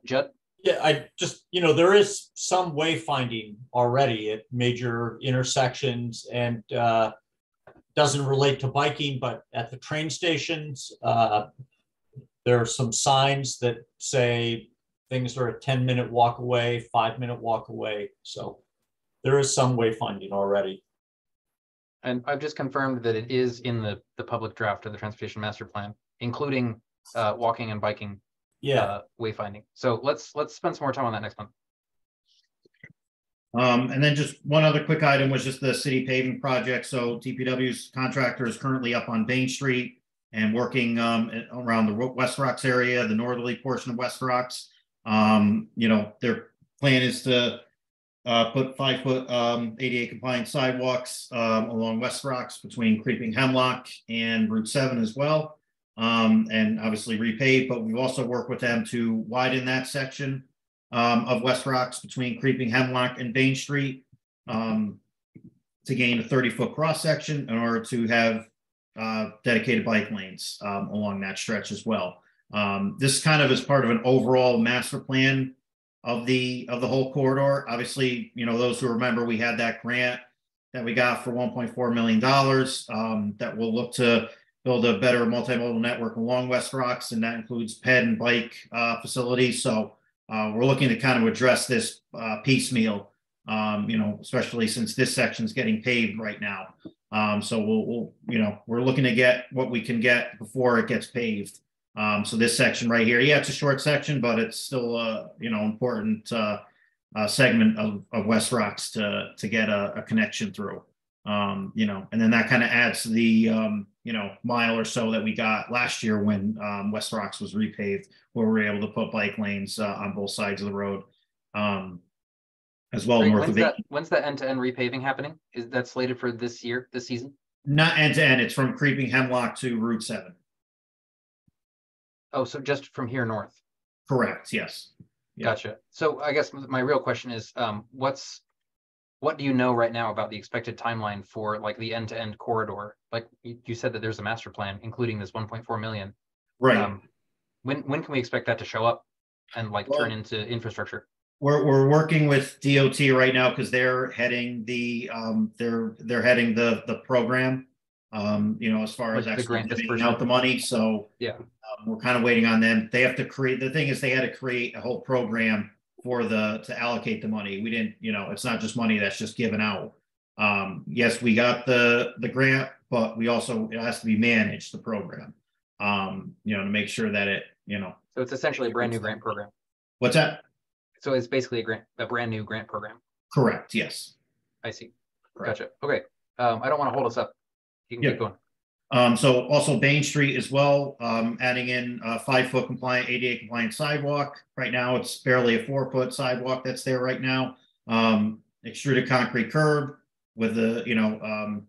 Judd? Yeah, I just, there is some wayfinding already at major intersections, and doesn't relate to biking, but at the train stations, there are some signs that say things are a 10-minute walk away, 5-minute walk away. So there is some wayfinding already. And I've just confirmed that it is in the public draft of the transportation master plan, including walking and biking wayfinding. So let's spend some more time on that next month. And then just one other quick item was just the city paving project. So DPW's contractor is currently up on Bain Street and working around the West Rocks area, the northerly portion of West Rocks. Their plan is to put 5-foot ADA compliant sidewalks along West Rocks between Creeping Hemlock and Route 7 as well. And obviously repave, but we've also worked with them to widen that section of West Rocks between Creeping Hemlock and Bain Street to gain a 30-foot cross section in order to have dedicated bike lanes along that stretch as well. This kind of is part of an overall master plan of the whole corridor. Obviously, those who remember, we had that grant that we got for $1.4 million that will look to build a better multimodal network along West Rocks, and that includes ped and bike facilities. So we're looking to kind of address this piecemeal You know, especially since this section's getting paved right now. So we'll, you know, we're looking to get what we can get before it gets paved. So this section right here, yeah, it's a short section, but it's still a, you know, important segment of West Rocks to get a connection through. You know, and then that kind of adds to the, you know, mile or so that we got last year when West Rocks was repaved, where we were able to put bike lanes on both sides of the road. As well, Great. north of it. When's that end-to-end repaving happening? Is that slated for this year, this season? Not end to end. It's from Creeping Hemlock to Route 7. Oh, so just from here north. Correct. Yes. Yeah. Gotcha. So I guess my real question is, what do you know right now about the expected timeline for like the end-to-end corridor? Like you said that there's a master plan, including this 1.4 million. Right. When can we expect that to show up and like turn into infrastructure? We're working with DOT right now because they're heading the they're heading the program. You know, as far as actually giving out the money. So yeah, we're kind of waiting on them. They have to create. The thing is, they had to create a whole program for to allocate the money. We didn't, you know, it's not just money that's just given out. Yes, we got the grant, but we also, it has to be managed, the program. You know, to make sure that it, you know. So it's essentially a brand new grant program. What's that? So it's basically a brand new grant program. Correct. Yes. I see. Correct. Gotcha. Okay. I don't want to hold us up. You can keep going. So also Bain Street as well, adding in a 5-foot compliant, ADA compliant sidewalk. Right now, it's barely a 4-foot sidewalk that's there right now. Extruded concrete curb with the, you know,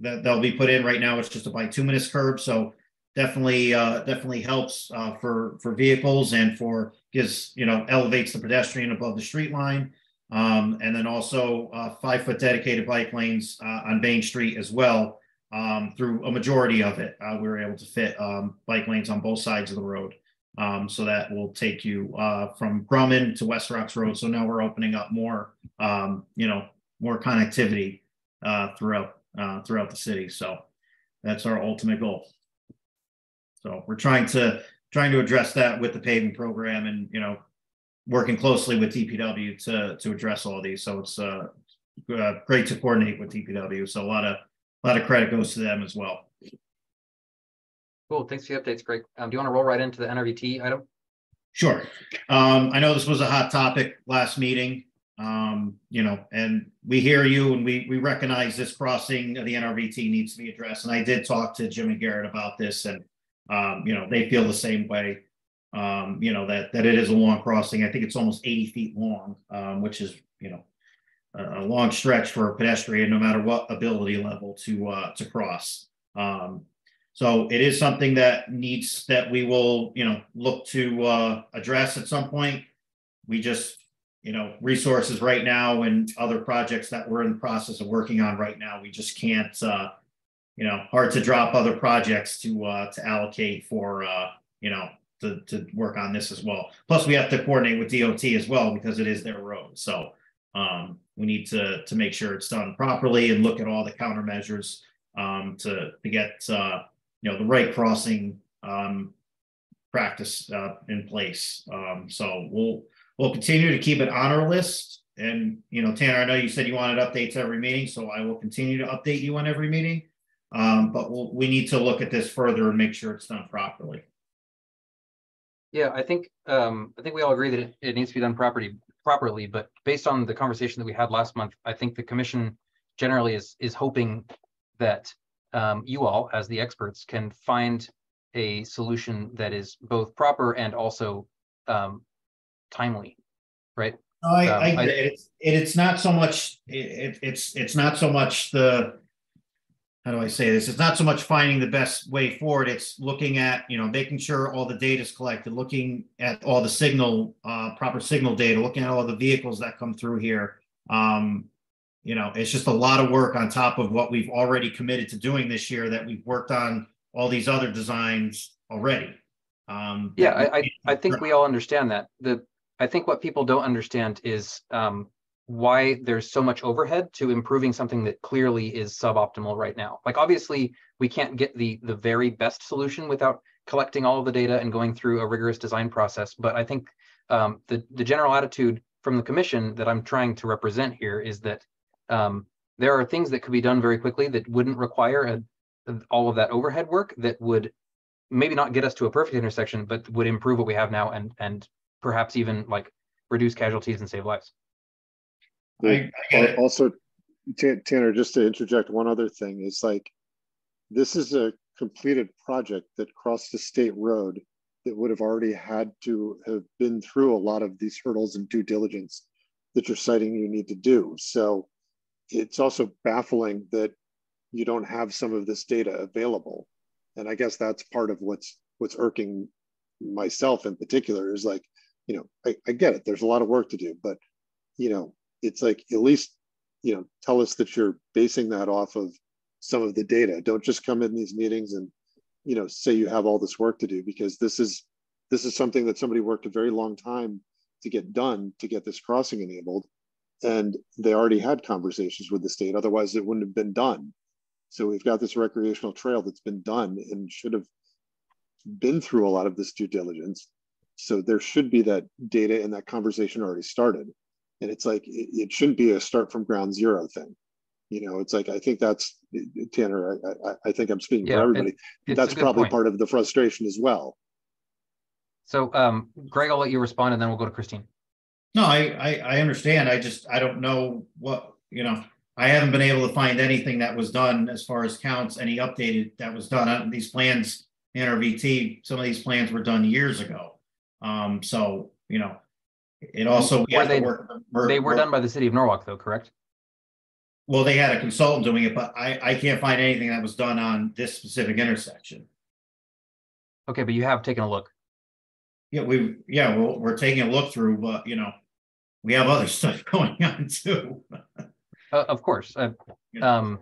that'll be put in right now. It's just a bituminous curb. So definitely helps for vehicles and gives, you know, elevates the pedestrian above the street line. And then also 5-foot dedicated bike lanes on Bain Street as well. Through a majority of it, we were able to fit bike lanes on both sides of the road. So that will take you from Grumman to West Rocks Road. So now we're opening up more, you know, more connectivity throughout the city. So that's our ultimate goal. So we're trying to address that with the paving program, and, you know, working closely with DPW to address all these. So it's great to coordinate with DPW. So a lot of credit goes to them as well. Cool. Thanks for the updates, Greg. Do you want to roll right into the NRVT item? Sure. I know this was a hot topic last meeting, you know, and we hear you, and we recognize this crossing of the NRVT needs to be addressed. And I did talk to Jim and Garrett about this, and, you know, they feel the same way, you know, that it is a long crossing. I think it's almost 80 feet long, which is, you know, a long stretch for a pedestrian, no matter what ability level to cross. So it is something that we will, you know, look to address at some point. We just, you know, resources right now and other projects that we're in the process of working on right now, we just can't, you know, hard to drop other projects to allocate for, you know, to work on this as well. Plus we have to coordinate with DOT as well, because it is their road. So we need to make sure it's done properly and look at all the countermeasures to get you know, the right crossing practice in place. So we'll continue to keep it on our list. And, you know, Tanner, I know you said you wanted updates every meeting, so I will continue to update you on every meeting. But we need to look at this further and make sure it's done properly. Yeah, I think we all agree that it needs to be done properly, but based on the conversation that we had last month, I think the commission generally is hoping that you all, as the experts, can find a solution that is both proper and also timely, right? It's not so much. It's not so much the. How do I say this? It's not so much finding the best way forward. It's looking at, you know, making sure all the data is collected, looking at all the signal, proper signal data, looking at all the vehicles that come through here. You know, it's just a lot of work on top of what we've already committed to doing this year, that we've worked on all these other designs already. Yeah, I think we all understand that. I think what people don't understand is why there's so much overhead to improving something that clearly is suboptimal right now. Like, obviously we can't get the very best solution without collecting all of the data and going through a rigorous design process. But I think the general attitude from the commission that I'm trying to represent here is that there are things that could be done very quickly that wouldn't require all of that overhead work, that would maybe not get us to a perfect intersection, but would improve what we have now and perhaps even like reduce casualties and save lives. Also, Tanner, just to interject one other thing, is like, this is a completed project that crossed a state road that would have already had to have been through a lot of these hurdles and due diligence that you're citing you need to do. So it's also baffling that you don't have some of this data available. And I guess that's part of what's irking myself in particular, is like, you know, I get it, there's a lot of work to do, but, you know, it's like, at least, you know, tell us that you're basing that off of some of the data. Don't just come in these meetings and, you know, say you have all this work to do, because this is something that somebody worked a very long time to get done, to get this crossing enabled. And they already had conversations with the state, otherwise it wouldn't have been done. So we've got this recreational trail that's been done and should have been through a lot of this due diligence. So there should be that data and that conversation already started. And it's like, it shouldn't be a start from ground zero thing. You know, it's like, I think that's, Tanner, I think I'm speaking for everybody. That's probably part of the frustration as well. So Greg, I'll let you respond and then we'll go to Christine. No, I understand. I don't know what, you know, I haven't been able to find anything that was done as far as counts, any updated that was done on these plans, NRVT. Some of these plans were done years ago. So, you know, it also, they were done by the city of Norwalk though, correct? Well, they had a consultant doing it, but I can't find anything that was done on this specific intersection. Okay, but you have taken a look. Yeah, we're taking a look through, but you know, we have other stuff going on too. Of course. Well,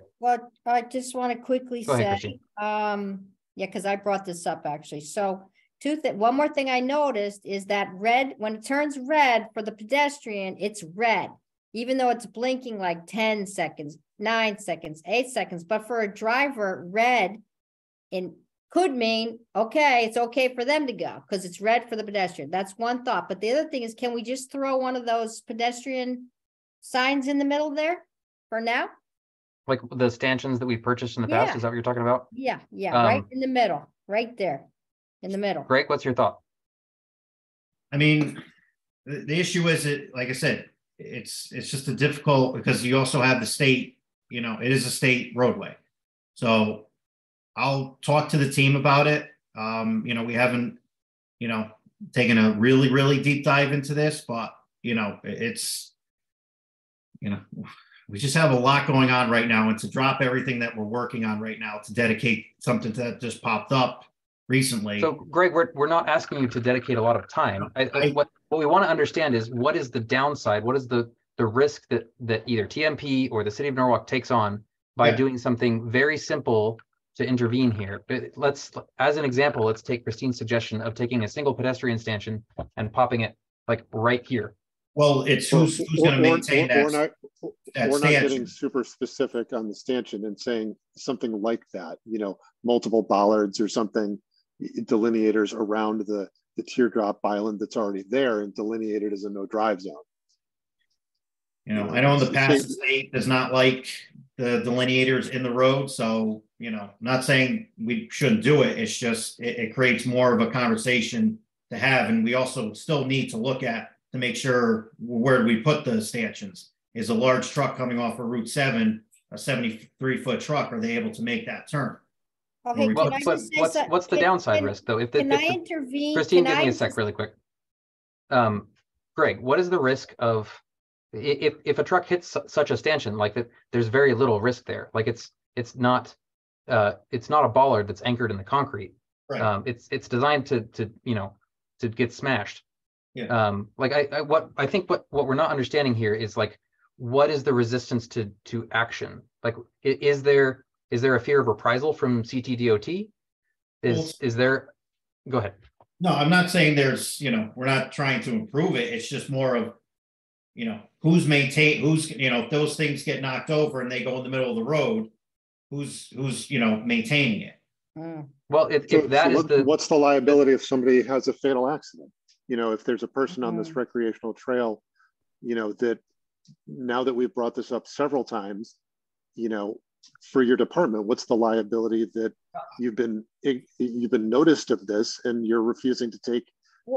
I just want to quickly Go ahead, say, yeah, because I brought this up actually. So one more thing I noticed is that red, when it turns red for the pedestrian, it's red, even though it's blinking like 10 seconds, 9 seconds, 8 seconds. But for a driver, red could mean, okay, it's okay for them to go because it's red for the pedestrian. That's one thought. But the other thing is, can we just throw one of those pedestrian signs in the middle there for now? Like the stanchions that we purchased in the past, is that what you're talking about? Yeah, right in the middle, right there, in the middle. Greg, what's your thought? I mean, the issue is, like I said, it's just a difficult, because you also have the state, you know, it is a state roadway. So I'll talk to the team about it. You know, we haven't, you know, taken a really, really deep dive into this, but, you know, it's, you know, we just have a lot going on right now, and to drop everything that we're working on right now to dedicate something that just popped up recently. So Greg, we're not asking you to dedicate a lot of time. What we want to understand is, what is the downside? What is the risk that either TMP or the city of Norwalk takes on by doing something very simple to intervene here? Let's, as an example, let's take Christine's suggestion of taking a single pedestrian stanchion and popping it like right here. Well, it's who's going to maintain that. We're not getting super specific on the stanchion and saying something like that, you know, multiple bollards or something, delineators around the teardrop island that's already there and delineated as a no drive zone. You know, I know in the past the state does not like the delineators in the road. So, you know, not saying we shouldn't do it. It's just, it creates more of a conversation to have. And we also still need to look at, to make sure, where do we put the stanchions? Is a large truck coming off of Route 7, a 73-foot truck, are they able to make that turn? Okay, well, what's the downside risk though? Can I intervene? Christine, give me a sec really quick. Greg, what is the risk of, if a truck hits such a stanchion like that, there's very little risk there. Like it's not a bollard that's anchored in the concrete. Right. It's designed to you know, to get smashed. Yeah. Like I think what we're not understanding here is, like, what is the resistance to action? Like, is there a fear of reprisal from CTDOT? Is there? Go ahead. No, I'm not saying there's, you know, we're not trying to improve it. It's just more of, you know, who's, you know, if those things get knocked over and they go in the middle of the road, who's, you know, maintaining it. Well, what's the liability if somebody has a fatal accident? You know, if there's a person on this recreational trail you know, that now that we've brought this up several times, you know, for your department, what's the liability that you've been noticed of this and you're refusing to take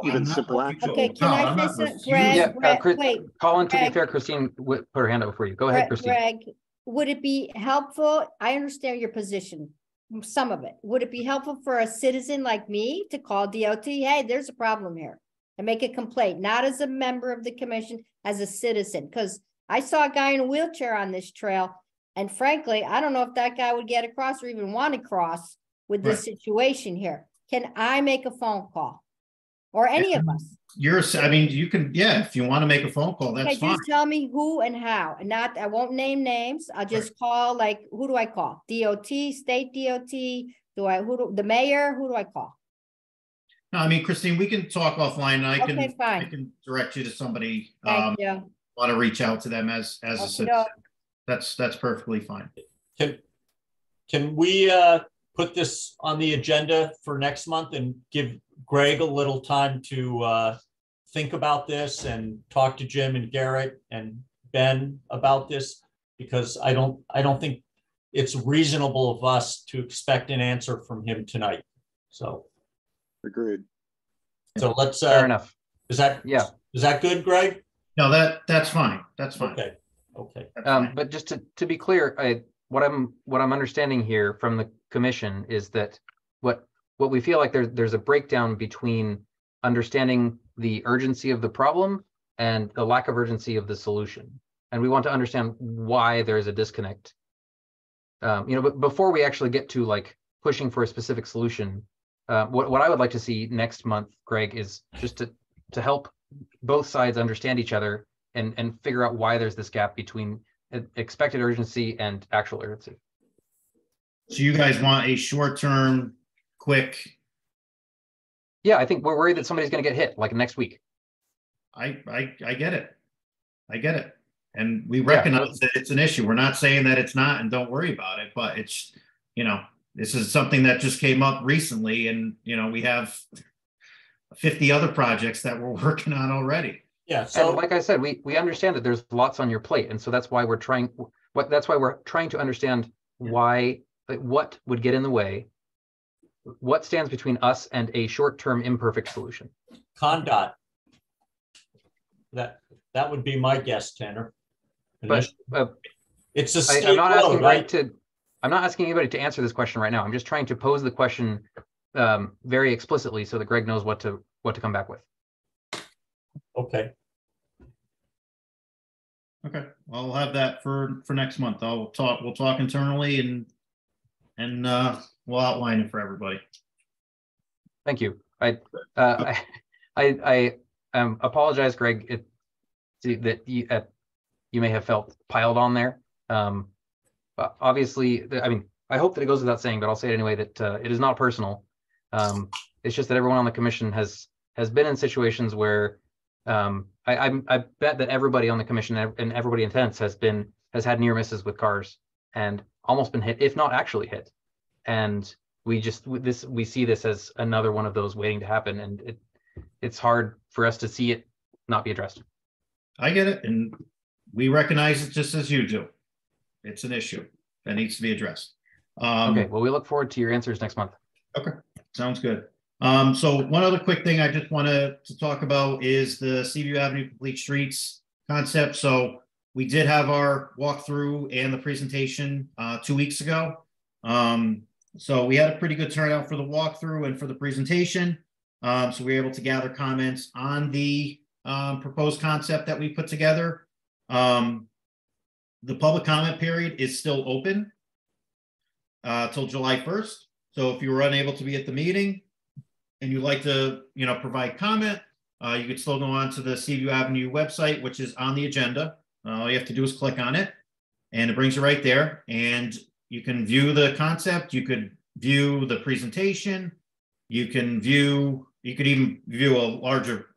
even simple action? Okay, can I say something? Greg, Yeah, Greg, wait. Colin, to be Greg. fair, Christine put her hand up for you. Go ahead, Christine. Greg, would it be helpful? I understand your position, some of it. Would it be helpful for a citizen like me to call DOT? Hey, there's a problem here, and make a complaint, not as a member of the commission, as a citizen? Because I saw a guy in a wheelchair on this trail, and frankly, I don't know if that guy would get across or even want to cross with this situation here. Can I make a phone call? Or any of us? I mean, you can, yeah, if you want to make a phone call, that's fine. Just tell me who and how, and not, I won't name names. I'll just call, like, who do I call? DOT, state DOT, the mayor, who do I call? No, I mean, Christine, we can talk offline. I fine. can direct you to somebody. Thank you. Want to reach out to them as a citizen. That's perfectly fine. Can we put this on the agenda for next month and give Greg a little time to think about this and talk to Jim and Garrett and Ben about this? Because I don't think it's reasonable of us to expect an answer from him tonight. So agreed. So let's fair enough. Is that good, Greg? No, that's fine. That's fine. Okay. But just to be clear, what I'm understanding here from the commission is that what we feel like there's a breakdown between understanding the urgency of the problem and the lack of urgency of the solution, and we want to understand why there is a disconnect. But before we actually get to like pushing for a specific solution, what I would like to see next month, Greg, is just to help both sides understand each other and figure out why there's this gap between expected urgency and actual urgency. So you guys want a short-term, quick? Yeah, I think we're worried that somebody's going to get hit like next week. I get it. I get it. And we recognize that it's an issue. We're not saying that it's not, and don't worry about it, but it's, this is something that just came up recently, and, we have 50 other projects that we're working on already. Yeah. So and like I said, we understand that there's lots on your plate. And so that's why we're trying to understand why, like, what would get in the way, what stands between us and a short-term imperfect solution. ConnDOT. That would be my guess, Tanner. But it's a state I'm not road, asking right? I'm not asking anybody to answer this question right now. I'm just trying to pose the question very explicitly so that Greg knows what to come back with. Okay. I'll have that for next month. We'll talk internally and we'll outline it for everybody. Thank you. I apologize, Greg, that you may have felt piled on there. But obviously, I hope that it goes without saying, but I'll say it anyway, that it is not personal. It's just that everyone on the commission has been in situations where I bet that everybody on the commission and everybody in attendance has had near misses with cars and almost been hit, if not actually hit. And we see this as another one of those waiting to happen, and it's hard for us to see it not be addressed. I get it, and we recognize it just as you do. It's an issue that needs to be addressed. Okay, well, we look forward to your answers next month. Okay, sounds good. So one other quick thing I just wanted to talk about is the Seaview Avenue Complete Streets concept. So we did have our walkthrough and the presentation 2 weeks ago. So we had a pretty good turnout for the walkthrough and for the presentation. So we were able to gather comments on the proposed concept that we put together. The public comment period is still open till July 1st. So if you were unable to be at the meeting and you'd like to, provide comment, you could still go on to the Seaview Avenue website, which is on the agenda. All you have to do is click on it and it brings you right there, and you can view the concept. You could view the presentation. You can even view a larger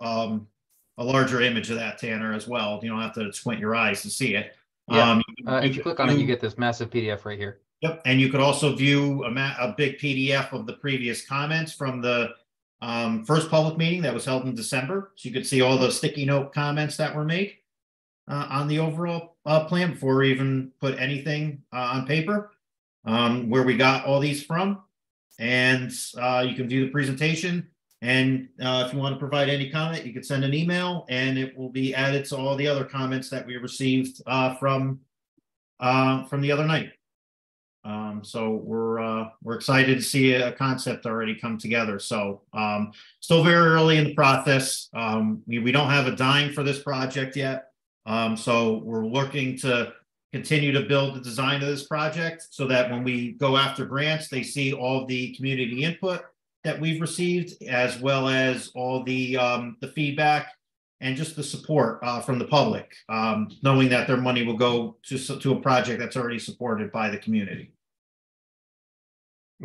image of that, Tanner, as well. You don't have to squint your eyes to see it. Yeah. If you click on it, you get this massive PDF right here. Yep, and you could also view a big PDF of the previous comments from the first public meeting that was held in December. So you could see all the sticky note comments that were made. on the overall plan before we even put anything on paper, where we got all these from. And you can view the presentation. And if you want to provide any comment, you could send an email and it will be added to all the other comments that we received from the other night. So we're excited to see a concept already come together. So still very early in the process. We don't have a dime for this project yet. So we're looking to continue to build the design of this project so that when we go after grants, they see all the community input that we've received, as well as all the feedback and just the support from the public, knowing that their money will go to a project that's already supported by the community.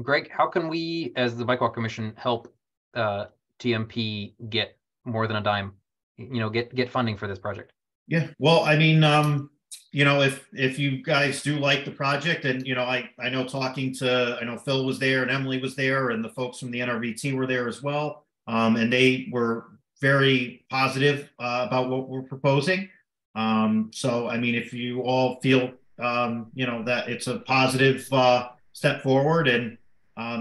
Greg, how can we, as the Bike Walk Commission, help TMP get more than a dime? Get funding for this project. Yeah, well, I mean, if you guys do like the project, and I know I know Phil was there and Emily was there and the folks from the NRVT were there as well, and they were very positive about what we're proposing. So I mean, if you all feel that it's a positive step forward, and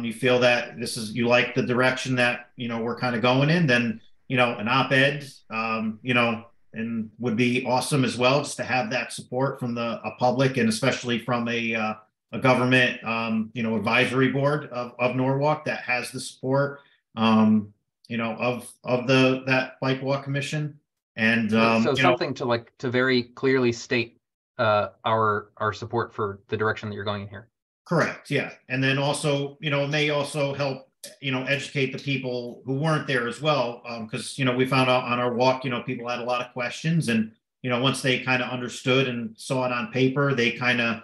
you feel that you like the direction that we're kind of going in, then an op-ed and would be awesome as well, just to have that support from a public, and especially from a government advisory board of Norwalk that has the support of that Bike Walk Commission. And so something to very clearly state our support for the direction that you're going in here. Correct. Yeah. And then also, it may also help, educate the people who weren't there as well. Because, we found out on our walk, people had a lot of questions, and, once they kind of understood and saw it on paper, they kind of,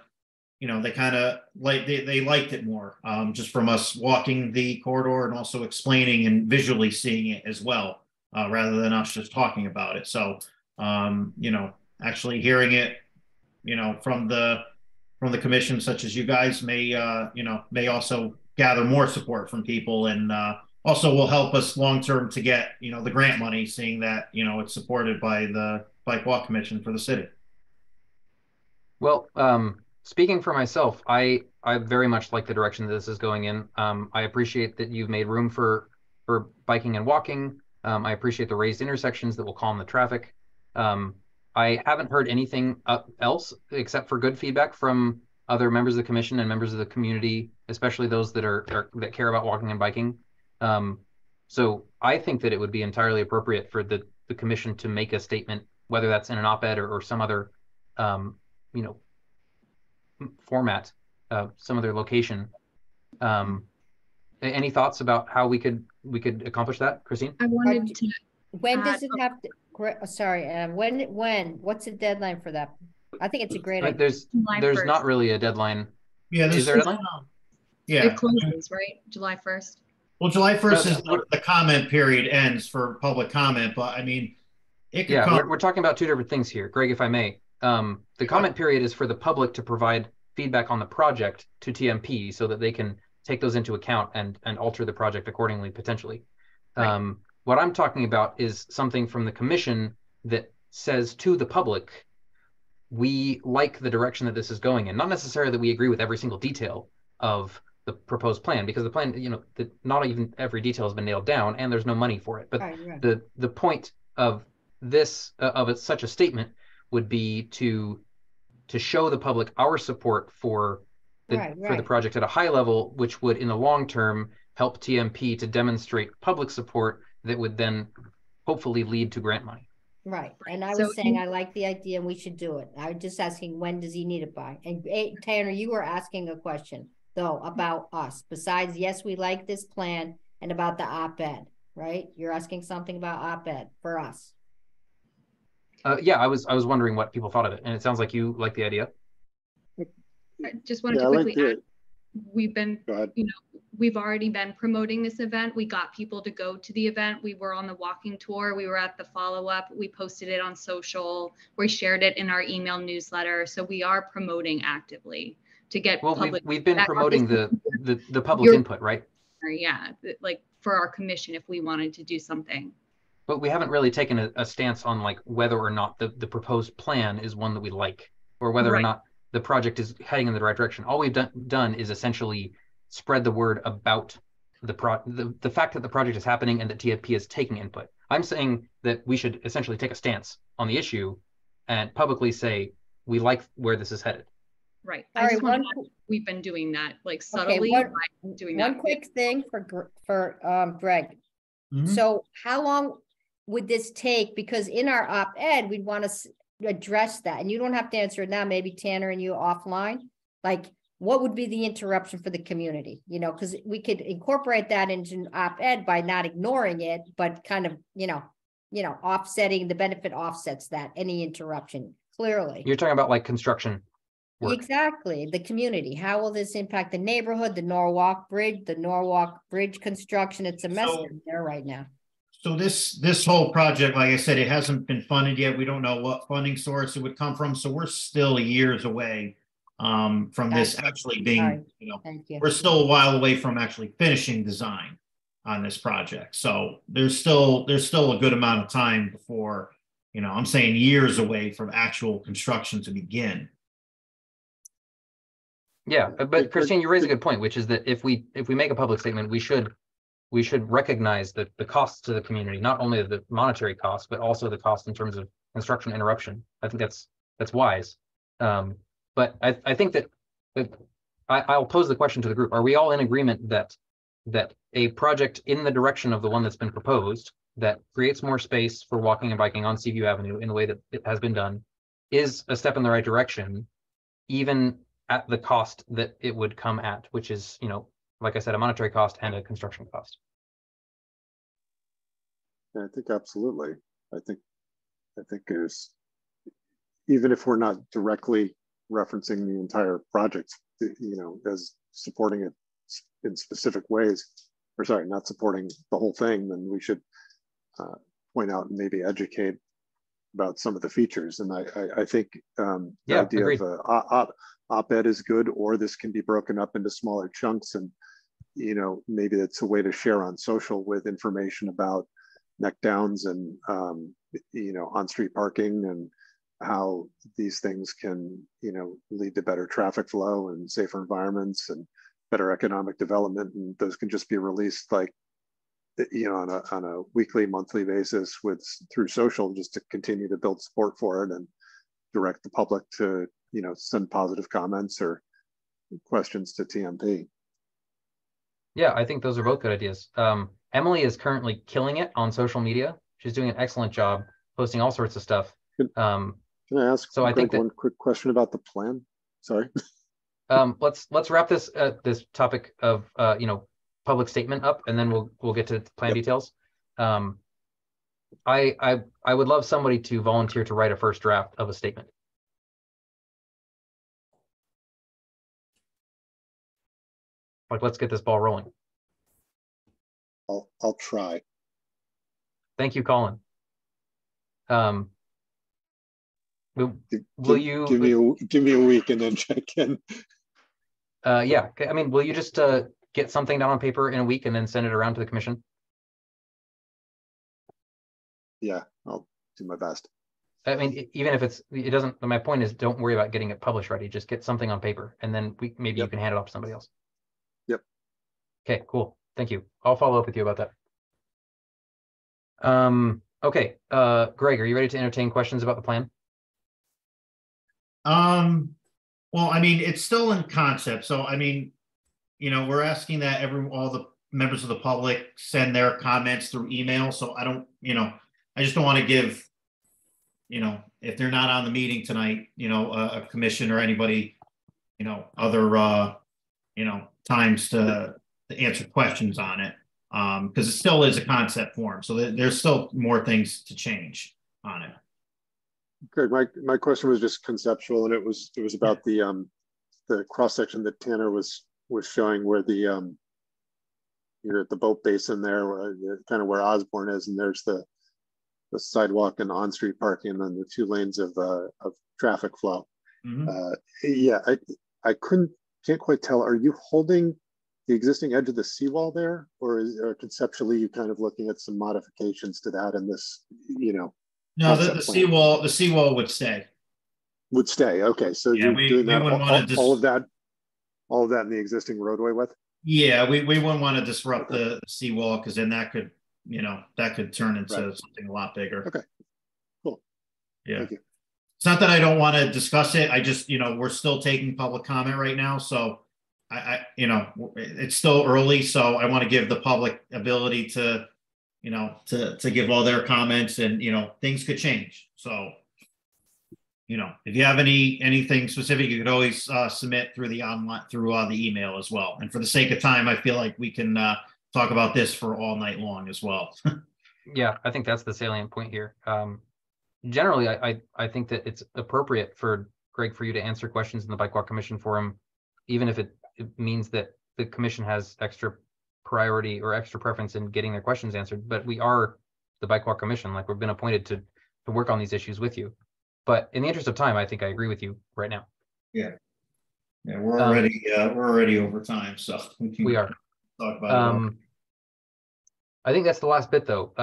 they liked it more, just from us walking the corridor and also explaining and visually seeing it as well, rather than us just talking about it. So, actually hearing it, from the commission, such as you guys, may also gather more support from people, and also will help us long term to get the grant money, seeing that it's supported by the Bike Walk Commission for the city. Well, speaking for myself, I very much like the direction that this is going in. I appreciate that you've made room for biking and walking. I appreciate the raised intersections that will calm the traffic. I haven't heard anything else except for good feedback from other members of the commission and members of the community, especially those that care about walking and biking. So I think that it would be entirely appropriate for the commission to make a statement, whether that's in an op-ed or some other format, some other location. Any thoughts about how we could accomplish that, Christine? I wanted to. When does it have to? Sorry, when? What's the deadline for that? I think it's a great idea. There's not really a deadline. Yeah, is there a deadline? Yeah, it closes, right? July 1st. Well, July 1st is the comment period ends for public comment, but I mean, it could come. We're talking about two different things here, Greg, if I may. The comment period is for the public to provide feedback on the project to TMP so that they can take those into account and alter the project accordingly, potentially. Right. What I'm talking about is something from the commission that says to the public, we like the direction that this is going in. Not necessarily that we agree with every single detail of the proposed plan, because the plan, not even every detail has been nailed down and there's no money for it. But right. The point of this, such a statement would be to show the public our support for the project at a high level, which would in the long term help TMP to demonstrate public support that would then hopefully lead to grant money. Right. And I was saying I like the idea and we should do it. I was just asking, when does he need it by? And Tanner, you were asking a question though about us. Besides, yes, we like this plan, and about the op-ed, right? You're asking something about op-ed for us. Yeah, I was wondering what people thought of it, and it sounds like you like the idea. I just wanted to quickly add, we've been, we've already been promoting this event. We got people to go to the event. We were on the walking tour. We were at the follow-up. We posted it on social. We shared it in our email newsletter. So we are promoting actively to get public. We've been promoting the public input, right? Yeah, like for our commission, if we wanted to do something. But we haven't really taken a stance on like whether or not the proposed plan is one that we like, or whether or not the project is heading in the right direction. All we've done is essentially spread the word about the fact that the project is happening and that TFP is taking input. I'm saying that we should essentially take a stance on the issue and publicly say we like where this is headed. Right. All I right, just want to we've been doing that like subtly. Okay, doing one that. quick thing for Greg. Mhm. So how long would this take? Because in our op-ed, we'd want to address that, and you don't have to answer it now. Maybe Tanner and you offline. Like, what would be the interruption for the community? You know, because we could incorporate that into an op-ed by not ignoring it, but kind of, offsetting the benefit offsets that any interruption clearly. You're talking about like construction work. Exactly. The community. How will this impact the neighborhood, the Norwalk Bridge construction? It's a mess down there right now. So this whole project, like I said, it hasn't been funded yet. We don't know what funding source it would come from. So we're still years away from this actually being, Thank you. we're still a while away from actually finishing design on this project. So there's still a good amount of time before, I'm saying years away from actual construction to begin. Yeah, but Christine, you raise a good point, which is that if we make a public statement, we should recognize the costs to the community, not only the monetary cost, but also the cost in terms of construction interruption. I think that's wise. But I think that I'll pose the question to the group: are we all in agreement that a project in the direction of the one that's been proposed, that creates more space for walking and biking on Seaview Avenue in the way that it has been done, is a step in the right direction, even at the cost that it would come at, which is, like I said, a monetary cost and a construction cost? Yeah, I think absolutely. I think there's, even if we're not directly referencing the entire project, as supporting it in specific ways, or sorry, not supporting the whole thing, then we should point out and maybe educate about some of the features. And I think the idea agreed. of op-ed is good, or this can be broken up into smaller chunks, and maybe that's a way to share on social with information about neck downs and on-street parking, and how these things can lead to better traffic flow and safer environments and better economic development. And those can just be released like on a weekly, monthly basis through social, just to continue to build support for it and direct the public to send positive comments or questions to TMP. Yeah, I think those are both good ideas. Emily is currently killing it on social media. She's doing an excellent job posting all sorts of stuff. Can I ask one quick question about the plan? Sorry. Let's wrap this topic of public statement up, and then we'll get to plan details. I would love somebody to volunteer to write a first draft of a statement. Like, let's get this ball rolling. I'll try. Thank you, Colin. Will you give me a week and then check in? Yeah, I mean, will you just get something down on paper in a week and then send it around to the commission? Yeah, I'll do my best. I mean, even if it doesn't, my point is, don't worry about getting it published ready. Just get something on paper, and then maybe you can hand it off to somebody else. Yep. Okay, cool. Thank you. I'll follow up with you about that. Okay, Greg, are you ready to entertain questions about the plan? Well, I mean, it's still in concept. So, I mean, we're asking that all the members of the public send their comments through email. So I don't, I just don't want to give, if they're not on the meeting tonight, a commission or anybody, other, times to answer questions on it. Because it still is a concept form. So there's still more things to change on it. Greg, my question was just conceptual, and it was about the cross section that Tanner was showing, where you're at the boat basin there, kind of where Osborne is, and there's the sidewalk and on-street parking, and then the 2 lanes of traffic flow. Mm-hmm. Yeah, I can't quite tell. Are you holding the existing edge of the seawall there, or conceptually you kind of looking at some modifications to that in this, you know? No, the seawall would stay. Would stay. Okay, so Yeah, you're doing that, all of that in the existing roadway width? Yeah, we wouldn't want to disrupt the seawall, because then that could, you know, that could turn into something a lot bigger. Okay, cool. Yeah. Thank you. It's not that I don't want to discuss it. I just, you know, we're still taking public comment right now. So you know, it's still early. So I want to give the public ability to, you know, to give all their comments, and, you know, things could change. So, you know, if you have anything specific, you could always submit through the online, through the email as well. And for the sake of time, I feel like we can talk about this for all night long as well. Yeah, I think that's the salient point here. Generally, I think that it's appropriate for Greg, for you to answer questions in the Bike Walk Commission forum, even if it means that the commission has extra priority or extra preference in getting their questions answered. But we are the Bike Walk Commission, like we've been appointed to work on these issues with you. But in the interest of time, I think I agree with you right now. Yeah. Yeah, we're already over time, so we are. Talk about it. I think that's the last bit, though.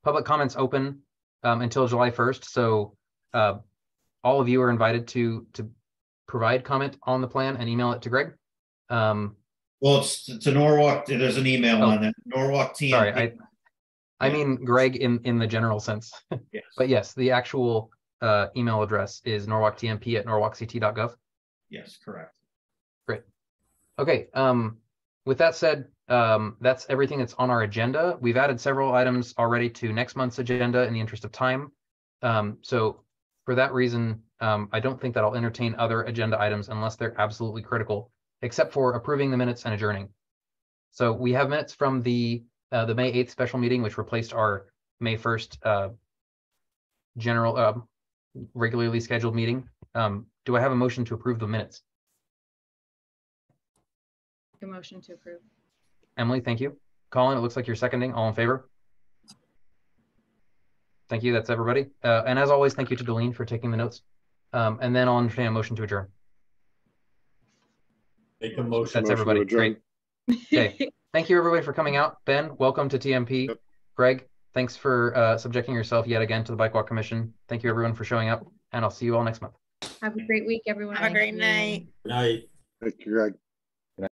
Public comments open until July 1st. So all of you are invited to provide comment on the plan and email it to Greg. Well, it's to Norwalk. There's an email on that. Norwalk TMP. Sorry, I mean Greg in the general sense. Yes. But yes, the actual email address is norwalktmp@norwalkt.gov. Yes, correct. Great. Okay. With that said, that's everything that's on our agenda. We've added several items already to next month's agenda in the interest of time. So for that reason, I don't think that I'll entertain other agenda items unless they're absolutely critical, except for approving the minutes and adjourning. So we have minutes from the May 8th special meeting, which replaced our May 1st general regularly scheduled meeting. Do I have a motion to approve the minutes? A motion to approve. Emily, thank you. Colin, it looks like you're seconding. All in favor? Thank you. That's everybody. And as always, thank you to Delene for taking the notes. And then I'll entertain a motion to adjourn. Make a motion. That's everybody. Great. Okay. Thank you, everybody, for coming out. Ben, welcome to TMP. Yep. Greg, thanks for subjecting yourself yet again to the Bike Walk Commission. Thank you, everyone, for showing up. And I'll see you all next month. Have a great week, everyone. Have a great night. Night. Thank you, Greg.